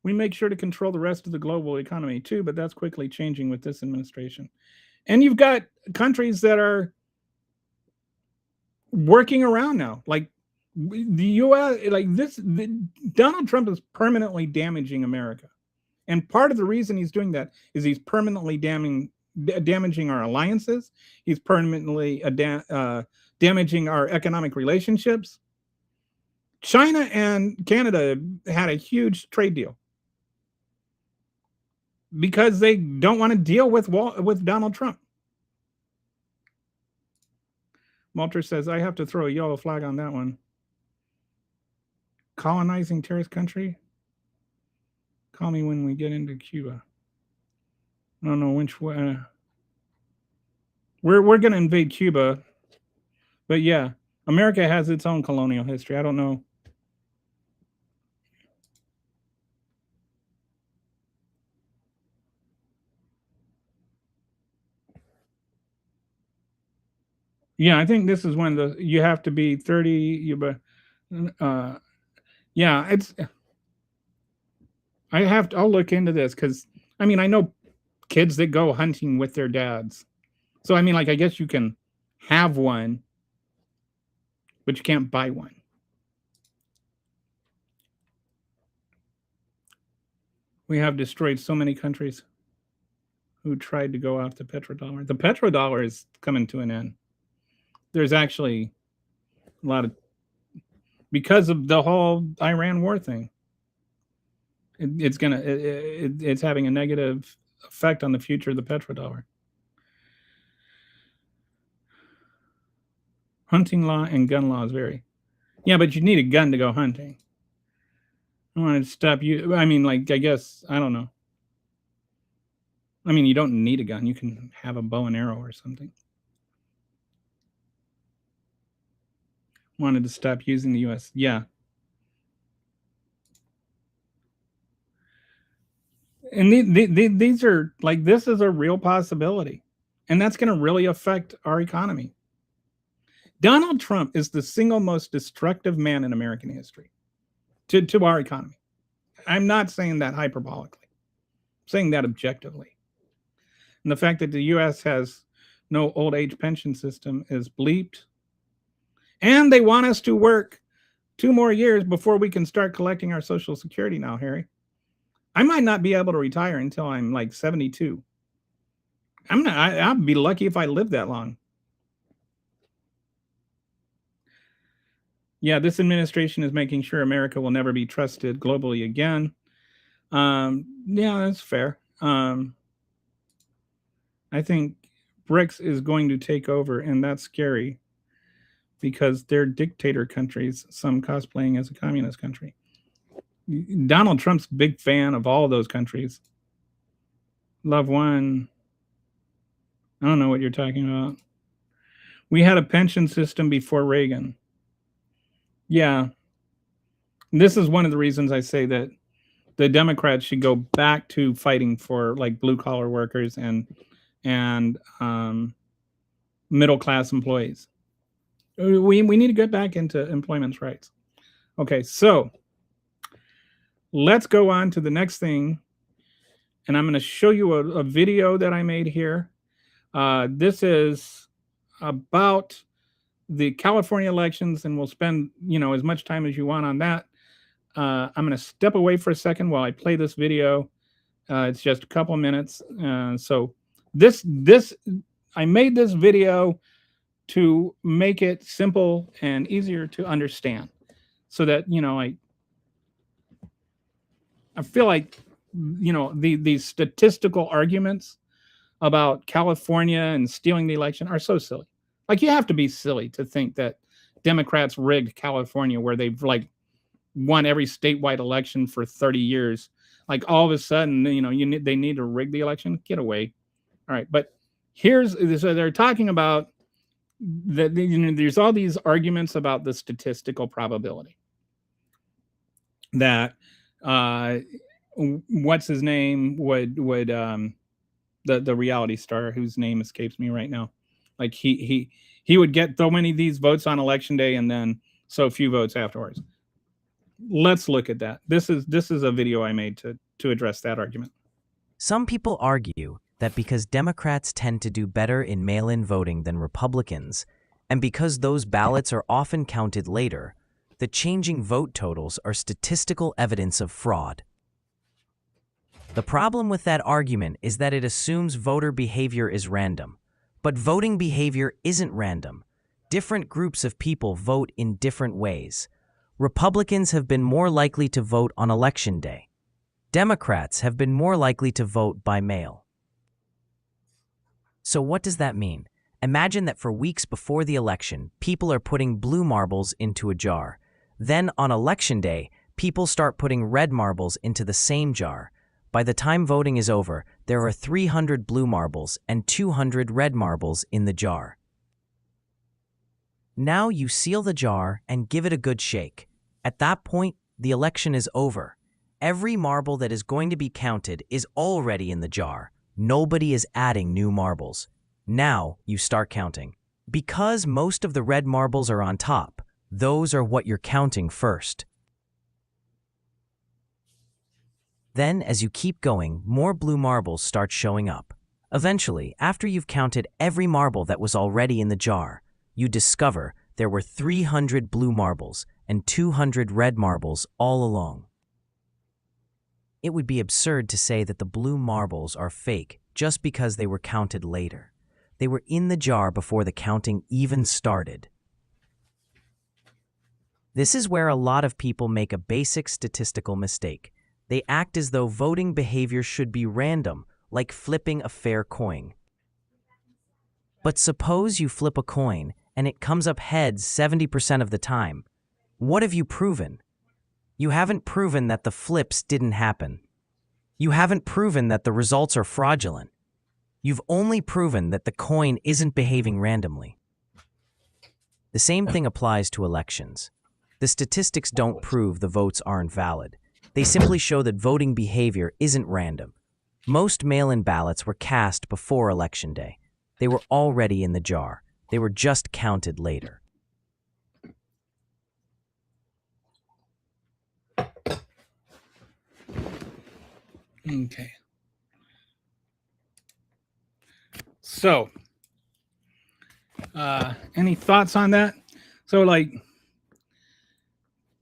We make sure to control the rest of the global economy too, but that's quickly changing with this administration. And you've got countries that are working around now, like the U.S. Donald Trump is permanently damaging America. And part of the reason he's doing that is he's permanently damaging our alliances. He's permanently damaging our economic relationships. China and Canada had a huge trade deal because they don't want to deal with Donald Trump. Walter says, I have to throw a yellow flag on that one. Colonizing terrorist country? Call me when we get into Cuba. I don't know which way. We're going to invade Cuba. But yeah, America has its own colonial history. I don't know. Yeah, I think this is when you have to be 30. Yeah, I'll look into this because I mean I know kids that go hunting with their dads. So I mean, like I guess you can have one, but you can't buy one. We have destroyed so many countries who tried to go off the petrodollar. The petrodollar is coming to an end. There's actually a lot of, because of the whole Iran war thing, it's having a negative effect on the future of the petrodollar. Hunting law and gun laws vary. Yeah, but you need a gun to go hunting. I want to stop you. I mean, like, I guess, I don't know. I mean, you don't need a gun. You can have a bow and arrow or something. Wanted to stop using the U.S. Yeah. And these are, like, this is a real possibility. And that's going to really affect our economy. Donald Trump is the single most destructive man in American history to our economy. I'm not saying that hyperbolically. I'm saying that objectively. And the fact that the U.S. has no old age pension system is bleeped. And they want us to work 2 more years before we can start collecting our Social Security now, Harry. I might not be able to retire until I'm like 72. I'll be lucky if I live that long. Yeah, this administration is making sure America will never be trusted globally again. Yeah, that's fair. I think BRICS is going to take over, and that's scary because they're dictator countries, some cosplaying as a communist country. Donald Trump's a big fan of all of those countries. Love one. I don't know what you're talking about. We had a pension system before Reagan. Yeah. This is one of the reasons I say that the Democrats should go back to fighting for like blue collar workers and middle class employees. We need to get back into employment rights. Okay, so let's go on to the next thing. And I'm going to show you a video that I made here. This is about the California elections, and we'll spend, as much time as you want on that. I'm going to step away for a second while I play this video. It's just a couple minutes. So I made this video to make it simple and easier to understand, so that I feel like these statistical arguments about California and stealing the election are so silly. Like, you have to be silly to think that Democrats rigged California, where they've like won every statewide election for 30 years. Like, all of a sudden, they need to rig the election. Get away. All right, but so they're talking about that. There's all these arguments about the statistical probability that what's his name would the reality star whose name escapes me right now, like he would get so many of these votes on election day and then so few votes afterwards. Let's look at that. This is a video I made to address that argument. Some people argue that because Democrats tend to do better in mail-in voting than Republicans, and because those ballots are often counted later, the changing vote totals are statistical evidence of fraud. The problem with that argument is that it assumes voter behavior is random. But voting behavior isn't random. Different groups of people vote in different ways. Republicans have been more likely to vote on Election Day. Democrats have been more likely to vote by mail. So what does that mean? Imagine that for weeks before the election, people are putting blue marbles into a jar. Then on Election Day, people start putting red marbles into the same jar. By the time voting is over, there are 300 blue marbles and 200 red marbles in the jar. Now you seal the jar and give it a good shake. At that point, the election is over. Every marble that is going to be counted is already in the jar. Nobody is adding new marbles. Now you start counting. Because most of the red marbles are on top, those are what you're counting first. Then, as you keep going, more blue marbles start showing up. Eventually, after you've counted every marble that was already in the jar, you discover there were 300 blue marbles and 200 red marbles all along. It would be absurd to say that the blue marbles are fake just because they were counted later. They were in the jar before the counting even started. This is where a lot of people make a basic statistical mistake. They act as though voting behavior should be random, like flipping a fair coin. But suppose you flip a coin and it comes up heads 70% of the time. What have you proven? You haven't proven that the flips didn't happen. You haven't proven that the results are fraudulent. You've only proven that the coin isn't behaving randomly. The same thing applies to elections. The statistics don't prove the votes aren't valid. They simply show that voting behavior isn't random. Most mail-in ballots were cast before Election Day. They were already in the jar. They were just counted later. Okay. So, any thoughts on that? So, like,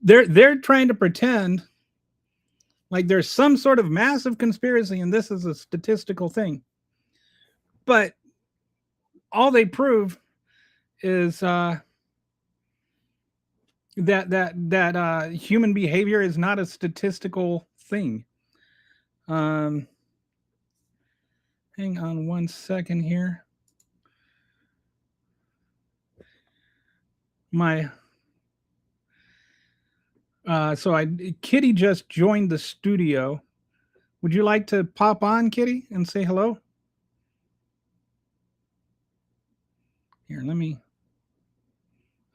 they're trying to pretend like there's some sort of massive conspiracy and this is a statistical thing. But all they prove is that human behavior is not a statistical thing. Hang on one second here. Kitty just joined the studio. Would you like to pop on, Kitty, and say hello? Here, let me.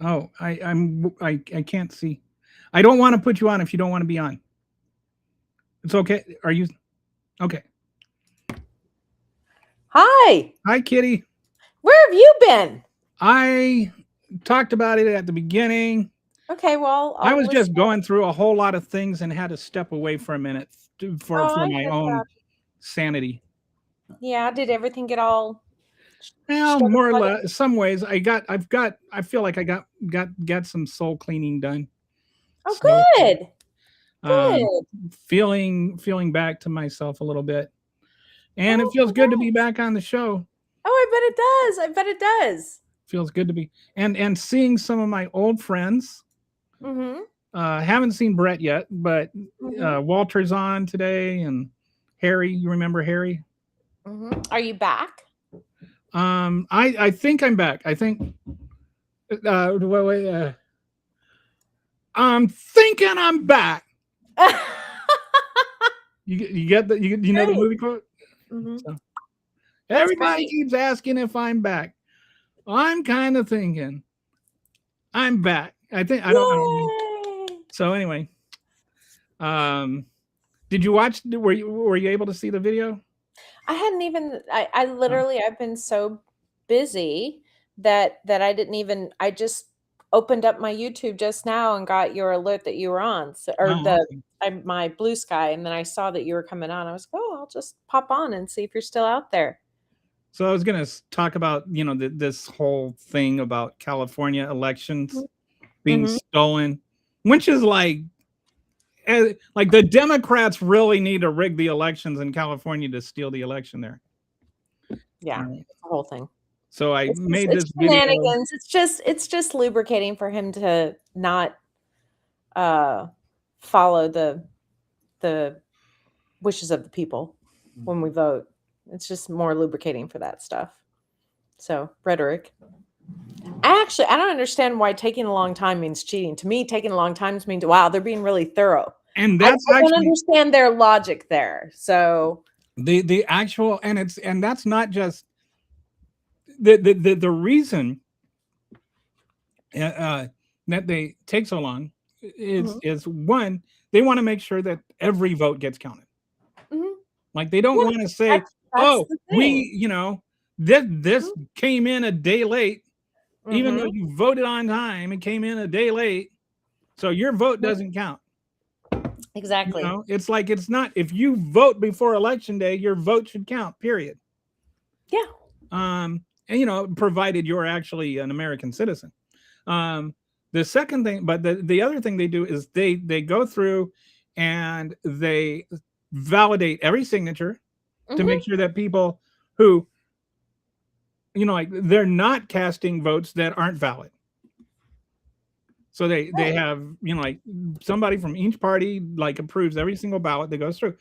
Oh, I can't see. I don't want to put you on if you don't want to be on. It's okay. Are you okay? Hi. Hi, Kitty. Where have you been? I talked about it at the beginning. Okay, well, I was just listen. going through a whole lot of things and had to step away for a minute for I my get own that. sanity. Yeah, did everything get all Well, struggle more or plugged? less, some ways I feel like I got some soul cleaning done. Oh, So, good. Good. feeling back to myself a little bit. And it Oh, feels good to be nice. back on the show. Oh, I bet it does. I bet it does. Feels good to be and seeing some of my old friends. Mm-hmm. Haven't seen Brett yet, but Mm-hmm. Walter's on today and Harry. You remember Harry? Mm-hmm. Are you back? I think I'm back. I think. I'm thinking I'm back. You get the you know the Great. movie quote. Mm-hmm. So, That's everybody great. keeps asking if I'm back. I'm kind of thinking I'm back. I think I don't. Yay. So anyway, did you watch? Were you able to see the video? I hadn't even I literally I've been so busy that I didn't even I just opened up my YouTube just now and got your alert that you were on. So, or Oh, okay. my Blue Sky, and then I saw that you were coming on. I was like, oh, I'll just pop on and see if you're still out there. So I was going to talk about this whole thing about California elections being Mhm. stolen, which is like like the Democrats really need to rig the elections in California to steal the election there. Yeah, All right. it's the whole thing. So I It's made it's this video. shenanigans. It's just lubricating for him to not follow the wishes of the people when we vote. It's just more lubricating for that stuff. So rhetoric. I don't understand why taking a long time means cheating. To me, taking a long time means, wow, they're being really thorough. And I that's don't actually understand their logic there. So the actual, and that's not just the reason that they take so long is one, they want to make sure that every vote gets counted. Mhm. Like they don't Yeah, want to say, that's oh, the thing. we, this came in a day late, even though Mhm. you voted on time, it came in a day late, so your vote doesn't count. Exactly. It's like, it's not, if you vote before election day, your vote should count, period. Yeah. And provided you're actually an American citizen. The second thing, but the other thing they do is they go through and they validate every signature to Mhm. make sure that people who, like, they're not casting votes that aren't valid. So they Right. have, like, somebody from each party like approves every single ballot that goes through.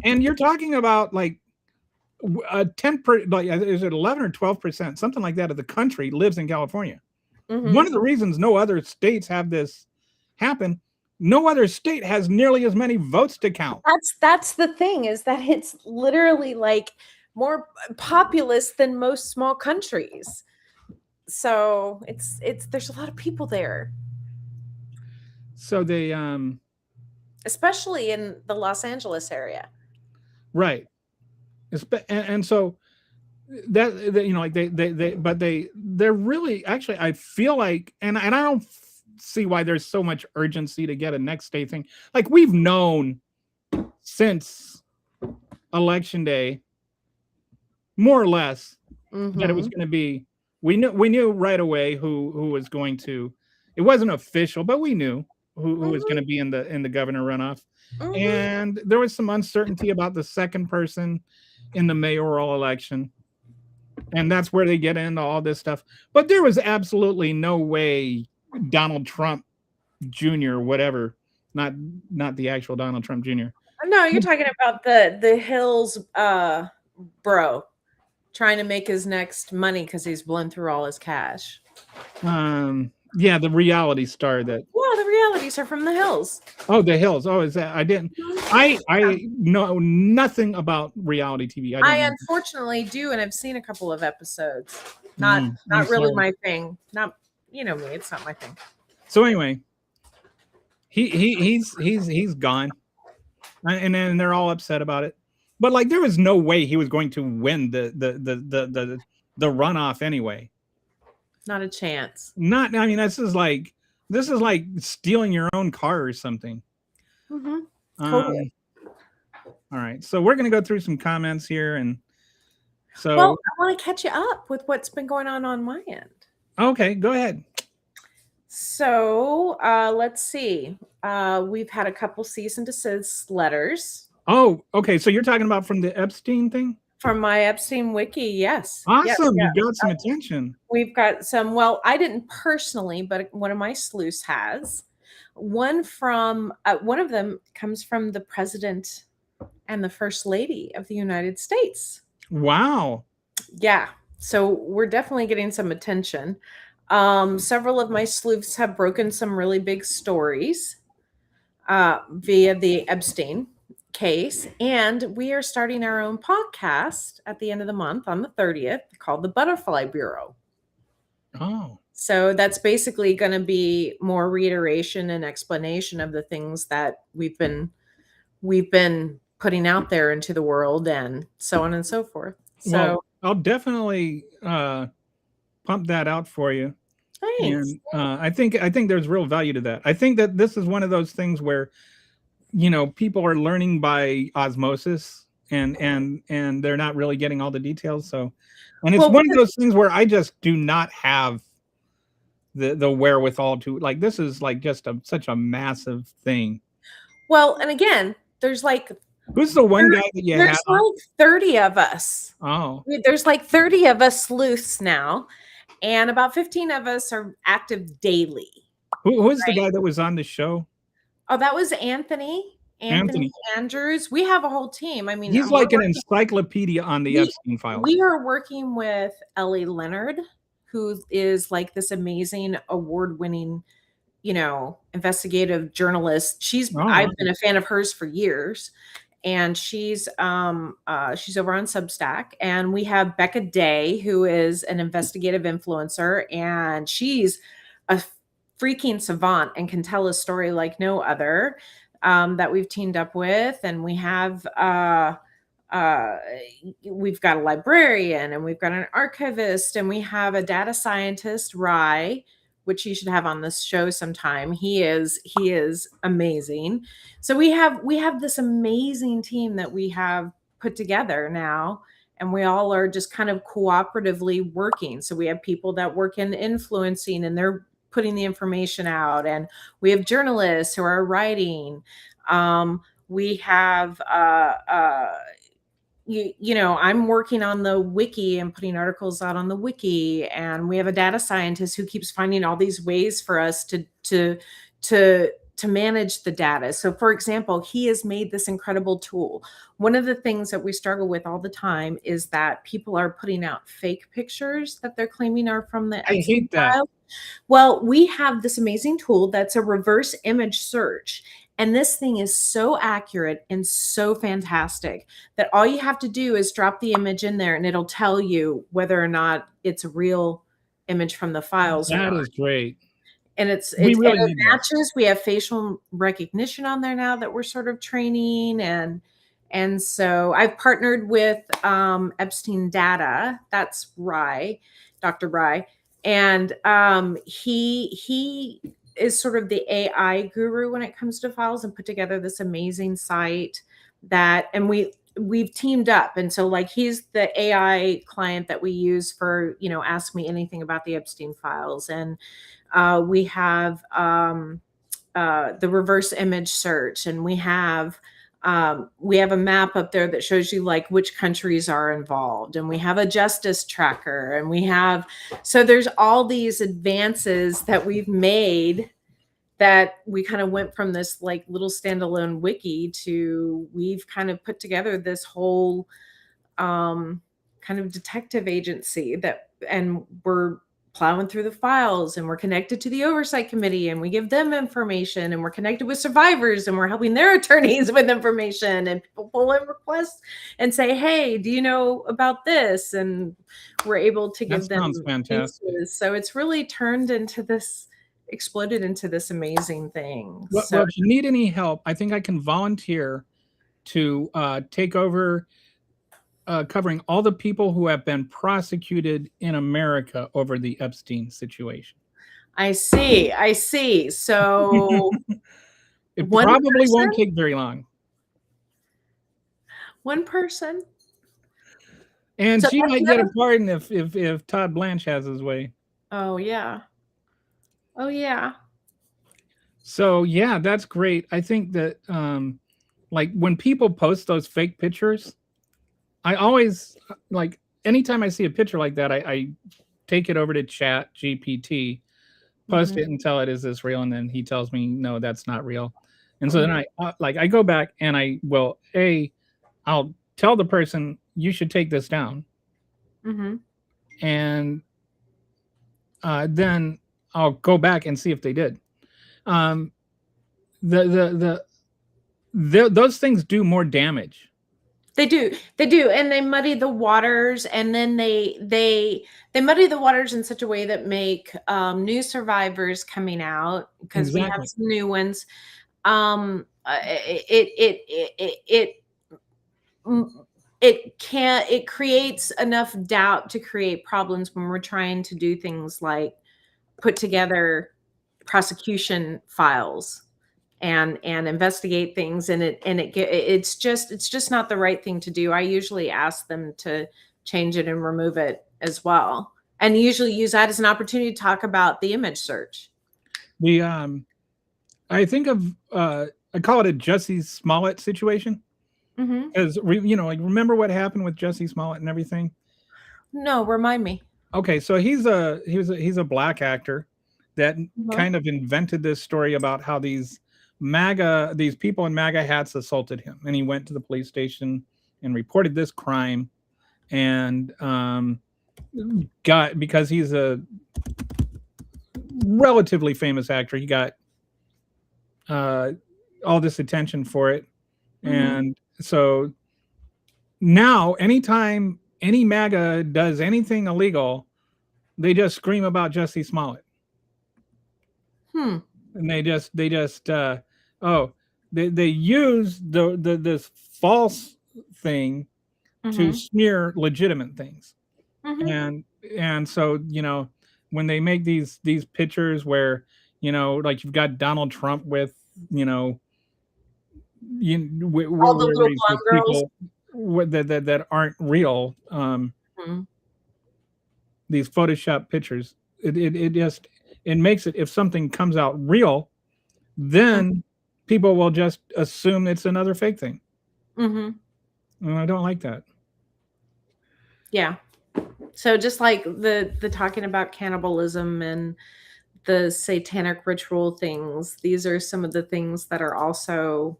And you're talking about like a 10%, like, is it 11 or 12%, something like that, of the country lives in California. Mhm. One of the reasons no other states have this happen, no other state has nearly as many votes to count. That's the thing, is that it's literally like more populous than most small countries. So it's there's a lot of people there, So they especially in the Los Angeles area. right. And so that, like they're really, actually, I feel like, and I don't see why there's so much urgency to get a next day thing. Like, we've known since election day, more or less, that it was Mhm. going to be, we knew right away who was going to, it wasn't official, but we knew who was going to be in the governor runoff. Mhm. And there was some uncertainty about the second person in the mayoral election. And that's where they get into all this stuff. But there was absolutely no way Donald Trump Jr., whatever, not the actual Donald Trump Jr. No, you're talking about the Hills bro trying to make his next money because he's blown through all his cash. Yeah, the reality star that. Well, the realities are from the Hills. Oh, the Hills. Oh, is that? I didn't. I know nothing about reality TV. I unfortunately do, and I've seen a couple of episodes. Not I'm really sorry. my thing. Not, me, it's not my thing. So anyway, he's gone, and then they're all upset about it. But like, there was no way he was going to win the runoff anyway. Not a chance. I mean, this is like stealing your own car or something. Totally. All right, so we're gonna go through some comments here, and so Well, I want to catch you up with what's been going on my end. Okay, go ahead. So let's see. We've had a couple cease and desist letters. Oh, okay. So you're talking about from the Epstein thing? From my Epstein wiki, yes. Awesome. Yep. You got some attention. We've got some, well, I didn't personally, but one of my sleuths has. One of them comes from the president and the first lady of the United States. Wow. Yeah. So we're definitely getting some attention. Several of my sleuths have broken some really big stories via the Epstein case, and we are starting our own podcast at the end of the month on the 30th called the Butterfly Bureau. Oh. So that's basically going to be more reiteration and explanation of the things that we've been putting out there into the world, and so on and so forth. So well, I'll definitely pump that out for you. Thanks. And I think there's real value to that. I think that this is one of those things where, people are learning by osmosis, and they're not really getting all the details. So, and it's one of those things where I just do not have the wherewithal to, like, this is like just such a massive thing. Well, and again, there's like Who's the one guy that you had there's on? like 30 of us. Oh, There's like 30 of us sleuths now, and about 15 of us are active daily. who's the guy that was on the show? Oh, that was Anthony Anthony. Andrews. We have a whole team. I mean, He's like an encyclopedia on the Epstein files. we are working with Ellie Leonard, who is like this amazing award-winning, investigative journalist. I've been a fan of hers for years, and she's over on Substack. And we have Becca Day, who is an investigative influencer, and she's a freaking savant and can tell a story like no other, that we've teamed up with. And we have we've got a librarian, and we've got an archivist, and we have a data scientist, Rye, which you should have on this show sometime. He is amazing. So we have this amazing team that we have put together now, and we all are just kind of cooperatively working. So we have people that work in influencing, and they're putting the information out, and we have journalists who are writing. We have I'm working on the wiki and putting articles out on the wiki, and we have a data scientist who keeps finding all these ways for us to manage the data. So for example, he has made this incredible tool. One of the things that we struggle with all the time is that people are putting out fake pictures that they're claiming are from the I hate that. file. Well, we have this amazing tool that's a reverse image search. And this thing is so accurate and so fantastic that all you have to do is drop the image in there, and it'll tell you whether or not it's a real image from the files. That is great. And it really matches. We have facial recognition on there now that we're sort of training. And so I've partnered with Epstein Data. That's Rye, Dr. Rye. And he is sort of the AI guru when it comes to files, and put together this amazing site and we've teamed up. And so like, he's the AI client that we use for, ask me anything about the Epstein files. And we have the reverse image search, and we have a map up there that shows you like which countries are involved, and we have a justice tracker, and so there's all these advances that we've made, that we kind of went from this like little standalone wiki to we've kind of put together this whole kind of detective agency and we're plowing through the files, and we're connected to the oversight committee, and we give them information, and we're connected with survivors, and we're helping their attorneys with information, and people pull in requests and say, hey, do you know about this? And we're able to give them fantastic. pieces. So it's really exploded into this amazing thing. Well, if you need any help, I think I can volunteer to take over covering all the people who have been prosecuted in America over the Epstein situation. I see. So it probably won't take very long. One person. And so she might get a pardon if Todd Blanche has his way. Oh yeah. So yeah, that's great. I think that like when people post those fake pictures, I always like anytime I see a picture like that, I take it over to Chat GPT, post it and tell it, is this real? And then he tells me, no, that's not real. And so then I go back and I'll tell the person, you should take this down. And then I'll go back and see if they did. Those things do more damage. They do, and they muddy the waters, and then they muddy the waters in such a way that make new survivors coming out, because we have some new ones. It creates enough doubt to create problems when we're trying to do things like put together prosecution files and investigate things, and it's just not the right thing to do. I usually ask them to change it and remove it as well, and usually use that as an opportunity to talk about the image search. I think of I call it a Jussie Smollett situation. Mm-hmm. Because like remember what happened with Jussie Smollett and everything. No, remind me. Okay, so he's a black actor that kind of invented this story about how these people in MAGA hats assaulted him, and he went to the police station and reported this crime, and because he's a relatively famous actor, he got all this attention for it, and so now anytime any MAGA does anything illegal, they just scream about Jussie Smollett. And they just they use this false thing to smear legitimate things. And so when they make these pictures where like you've got Donald Trump with all the little blonde girls that aren't real, these Photoshop pictures, it makes it, if something comes out real, then people will just assume it's another fake thing. And I don't like that. Yeah. So just like the talking about cannibalism and the satanic ritual things, these are some of the things that are also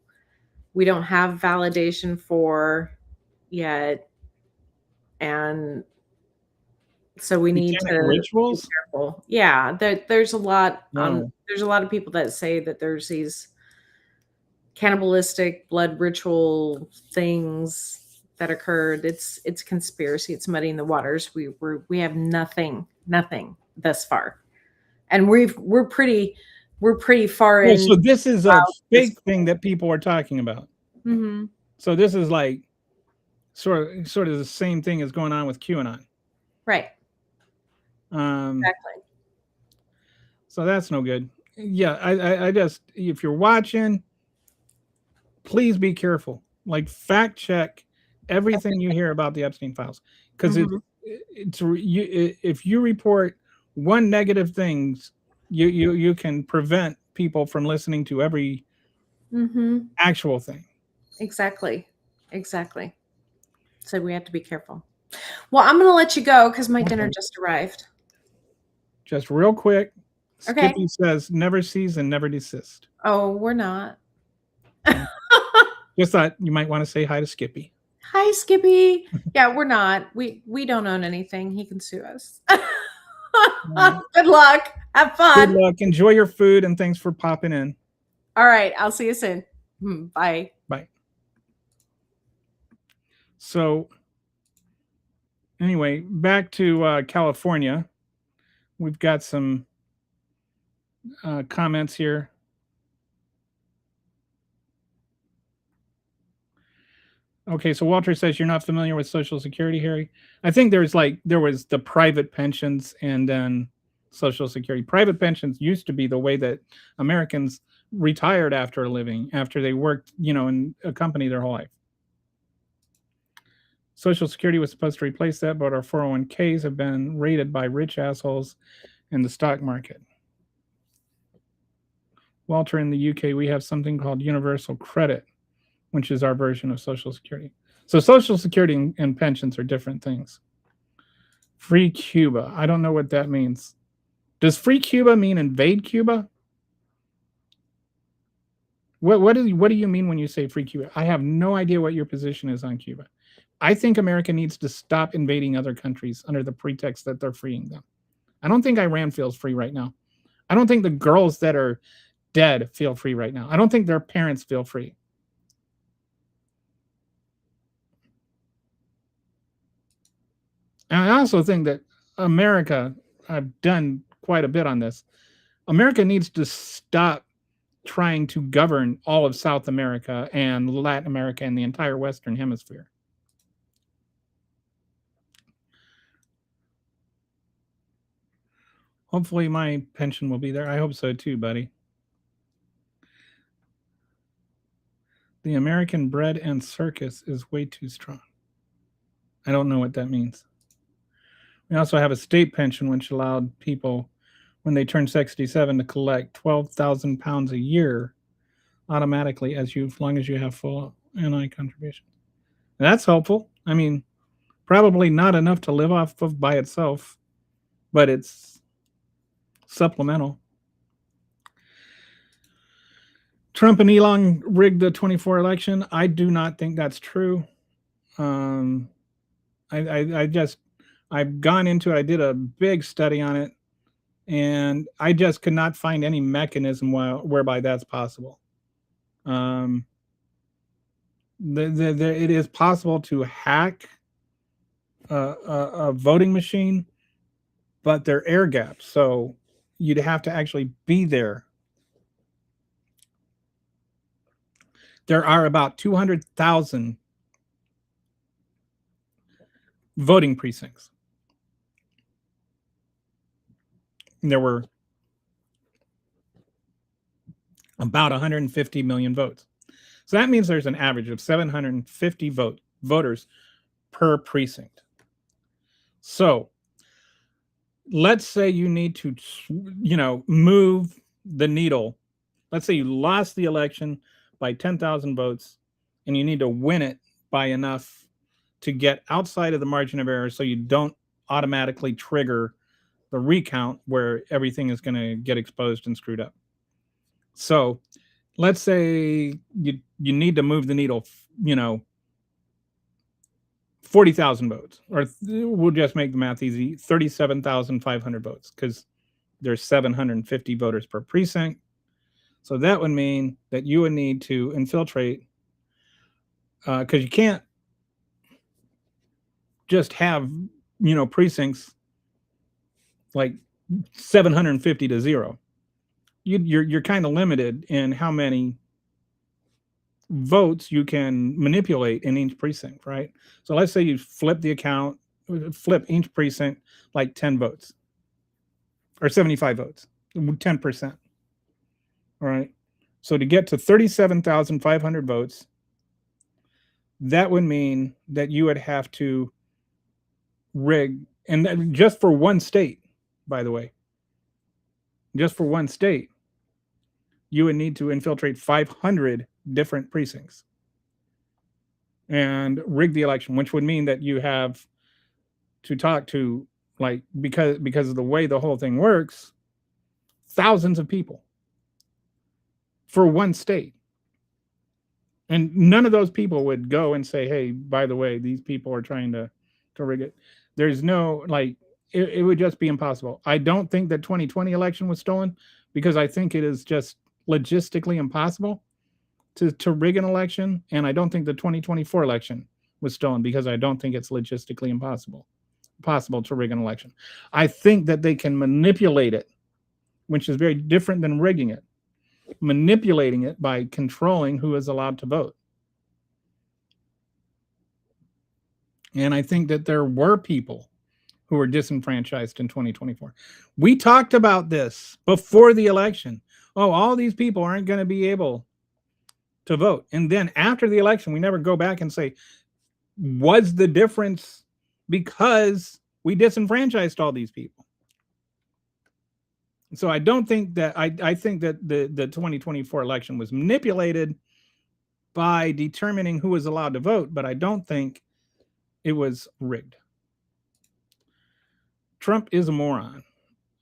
we don't have validation for yet, and so we need to rituals? be careful. Yeah, there's a lot. No. There's a lot of people that say that there's these cannibalistic blood ritual things that occurred. It's conspiracy. It's muddying the waters. We have nothing thus far, and we're pretty far in. So this is a fake thing that people are talking about. So this is like sort of the same thing as going on with QAnon. Right. Exactly. So that's no good. Yeah, I just, if you're watching, please be careful. Like, fact check everything you hear about the Epstein files, because if you report one negative things, you can prevent people from listening to every actual thing. Exactly. So we have to be careful. Well, I'm going to let you go because my dinner just arrived. Just real quick, Okay. Skippy says never cease and never desist. Oh, we're not. Just thought you might want to say hi to Skippy. Hi, Skippy. Yeah, we're not. We don't own anything. He can sue us. Good luck. Have fun. Good luck. Enjoy your food, and thanks for popping in. All right. I'll see you soon. Bye. Bye. So anyway, back to California. We've got some comments here. Okay, so Walter says you're not familiar with Social Security, Harry. I think there was the private pensions and then Social Security. Private pensions used to be the way that Americans retired after a living, after they worked, in a company their whole life. Social Security was supposed to replace that, but our 401ks have been raided by rich assholes in the stock market. Walter, in the UK, we have something called universal credit, which is our version of Social Security. So Social Security and pensions are different things. Free Cuba. I don't know what that means. Does free Cuba mean invade Cuba? What do you mean when you say free Cuba? I have no idea what your position is on Cuba. I think America needs to stop invading other countries under the pretext that they're freeing them. I don't think Iran feels free right now. I don't think the girls that are dead feel free right now. I don't think their parents feel free. And I also think that America, I've done quite a bit on this, America needs to stop trying to govern all of South America and Latin America and the entire Western Hemisphere. Hopefully my pension will be there. I hope so too, buddy. The American bread and circus is way too strong. I don't know what that means. We also have a state pension, which allowed people, when they turn 67, to collect 12,000 pounds a year automatically as long as you have full NI contribution. That's helpful. I mean, probably not enough to live off of by itself, but it's supplemental. Trump and Elon rigged the 24 election. I do not think that's true. I've gone into it. I did a big study on it, and I just could not find any mechanism whereby that's possible. It is possible to hack a voting machine, but they're air gaps, so you'd have to actually be there. There are about 200,000 voting precincts. There were about 150 million votes. So that means there's an average of 750 voters per precinct. So let's say you need to, move the needle. Let's say you lost the election by 10,000 votes and you need to win it by enough to get outside of the margin of error so you don't automatically trigger the recount where everything is going to get exposed and screwed up. So let's say you need to move the needle, 40,000 votes, or we'll just make the math easy, 37,500 votes, because there's 750 voters per precinct. So that would mean that you would need to infiltrate, because you can't just have, precincts like 750 to 0. You're kind of limited in how many votes you can manipulate in each precinct, right? So let's say you flip each precinct like 10 votes or 75 votes, 10%. All right. So to get to 37,500 votes, that would mean that you would have to rig, and just for one state, by the way, just for one state, you would need to infiltrate 500 different precincts and rig the election, which would mean that you have to talk to, like, because of the way the whole thing works, thousands of people for one state. And none of those people would go and say, hey, by the way, these people are trying to rig it. There's no, it would just be impossible. I don't think that 2020 election was stolen, because I think it is just logistically impossible to rig an election. And I don't think the 2024 election was stolen, because I don't think it's logistically impossible to rig an election. I think that they can manipulate it, which is very different than rigging it. Manipulating it by controlling who is allowed to vote. And I think that there were people who were disenfranchised in 2024. We talked about this before the election. Oh, all these people aren't going to be able to vote. And then after the election, we never go back and say, was the difference because we disenfranchised all these people? So I don't think that, I think that the 2024 election was manipulated by determining who was allowed to vote, but I don't think it was rigged. Trump is a moron.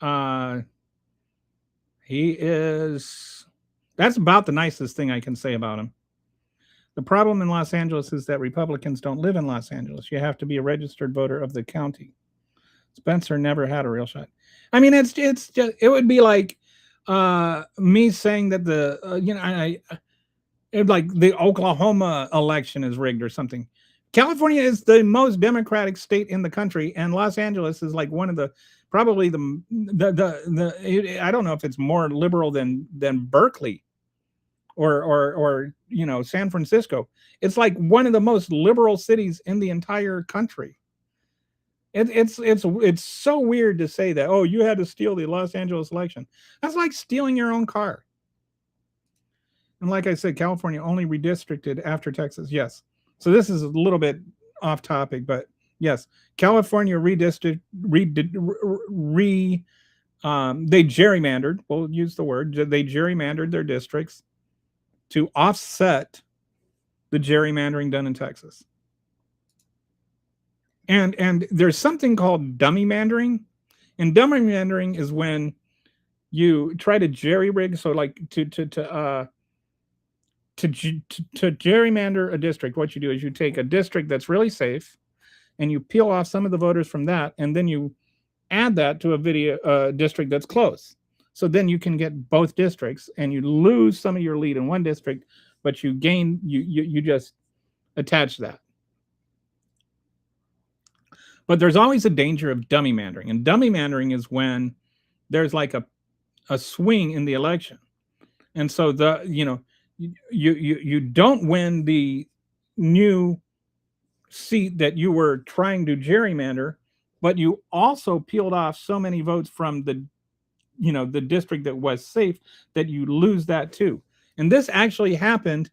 That's about the nicest thing I can say about him. The problem in Los Angeles is that Republicans don't live in Los Angeles. You have to be a registered voter of the county. Spencer never had a real shot. I mean, it's just, it would be like me saying that like the Oklahoma election is rigged or something. California is the most democratic state in the country, and Los Angeles is like one of the, probably I don't know if it's more liberal than Berkeley or San Francisco. It's like one of the most liberal cities in the entire country. It's so weird to say that, oh, you had to steal the Los Angeles election. That's like stealing your own car. And like I said, California only redistricted after Texas. Yes. So this is a little bit off topic, but yes, California they gerrymandered, we'll use the word, they gerrymandered their districts to offset the gerrymandering done in Texas. And there's something called dummy mandering. And dummy mandering is when you try to jerry rig, so like to gerrymander a district. What you do is you take a district that's really safe and you peel off some of the voters from that, and then you add that to a district that's close. So then you can get both districts, and you lose some of your lead in one district, but you gain, you just attach that. But there's always a danger of dummy mandering, and dummy mandering is when there's like a swing in the election, and so you don't win the new seat that you were trying to gerrymander, but you also peeled off so many votes from the district that was safe that you lose that too. And this actually happened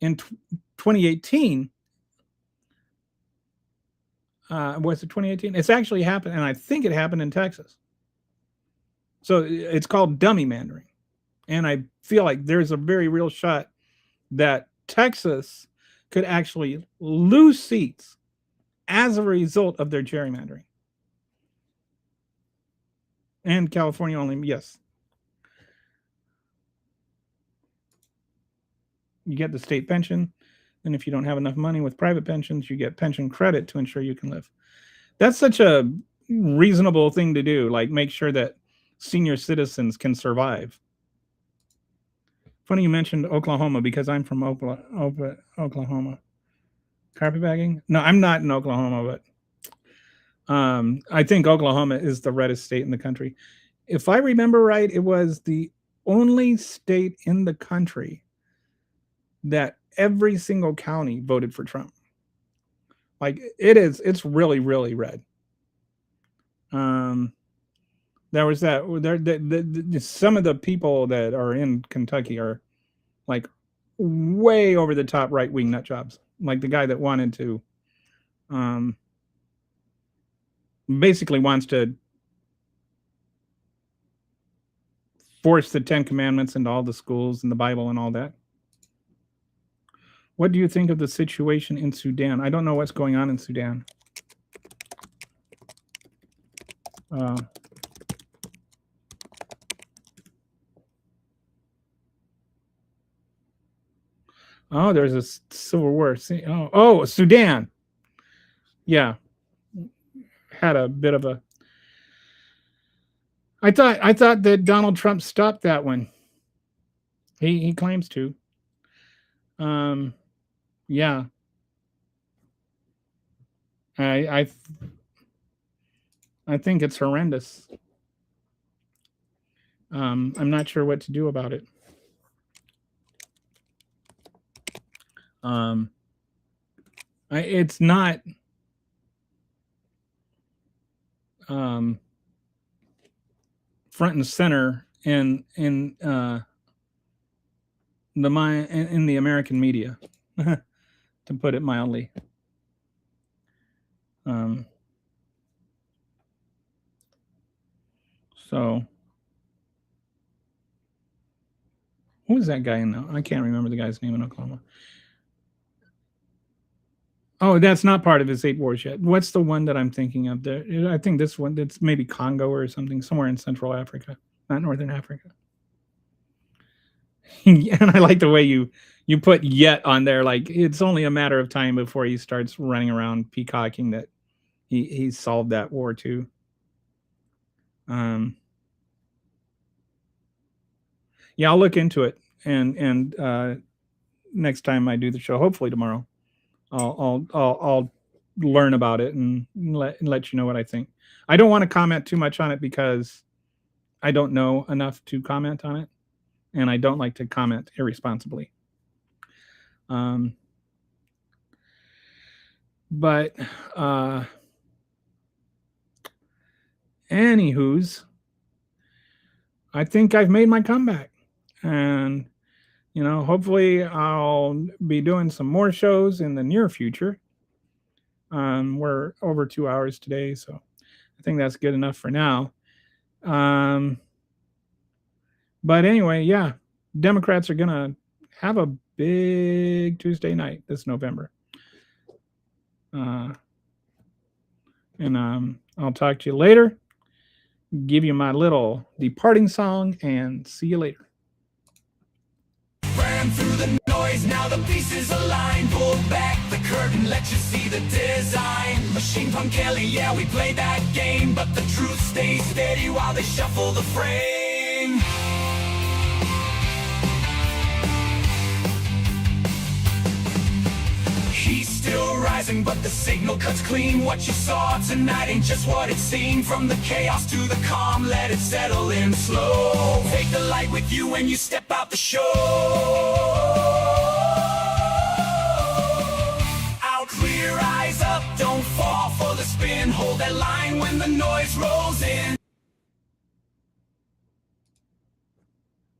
in 2018. Was it 2018? It's actually happened, and I think it happened in Texas. So it's called dummy mandering. And I feel like there's a very real shot that Texas could actually lose seats as a result of their gerrymandering. And California only, yes. You get the state pension. And if you don't have enough money with private pensions, you get pension credit to ensure you can live. That's such a reasonable thing to do, like make sure that senior citizens can survive. Funny you mentioned Oklahoma, because I'm from Oklahoma. Carpetbagging? No, I'm not in Oklahoma, but I think Oklahoma is the reddest state in the country. If I remember right, it was the only state in the country that every single county voted for Trump. Like it's really, really red. There was that. Some of the people that are in Kentucky are like way over the top right-wing nut jobs. Like the guy that wanted to, basically wants to force the 10 Commandments into all the schools and the Bible and all that. What do you think of the situation in Sudan? I don't know what's going on in Sudan. Oh, there's a civil war. Oh, Sudan. Yeah. Had a bit of a. I thought that Donald Trump stopped that one. He claims to. Yeah. I think it's horrendous. I'm not sure what to do about it. It's not front and center in the American media, to put it mildly. So who was that guy in there? I can't remember the guy's name in Oklahoma. Oh, that's not part of his 8 wars yet. What's the one that I'm thinking of there? I think this one, it's maybe Congo or something, somewhere in Central Africa, not Northern Africa. And I like the way you put yet on there. Like it's only a matter of time before he starts running around peacocking that he solved that war too. Yeah, I'll look into it, and next time I do the show, hopefully tomorrow, I'll learn about it and let you know what I think. I don't want to comment too much on it because I don't know enough to comment on it, and I don't like to comment irresponsibly. But anywho's, I think I've made my comeback, and hopefully I'll be doing some more shows in the near future. We're over 2 hours today, so I think that's good enough for now. But anyway, yeah, Democrats are gonna have a big Tuesday night this November. And I'll talk to you later. Give you my little departing song and see you later. Ran through the noise, now the pieces align. Pull back the curtain, let you see the design. Machine Punk Kelly, yeah, we played that game, but the truth stays steady while they shuffle the frame. He's still rising, but the signal cuts clean. What you saw tonight ain't just what it seemed. From the chaos to the calm, let it settle in slow. Take the light with you when you step out the show. Out clear, eyes up, don't fall for the spin. Hold that line when the noise rolls in.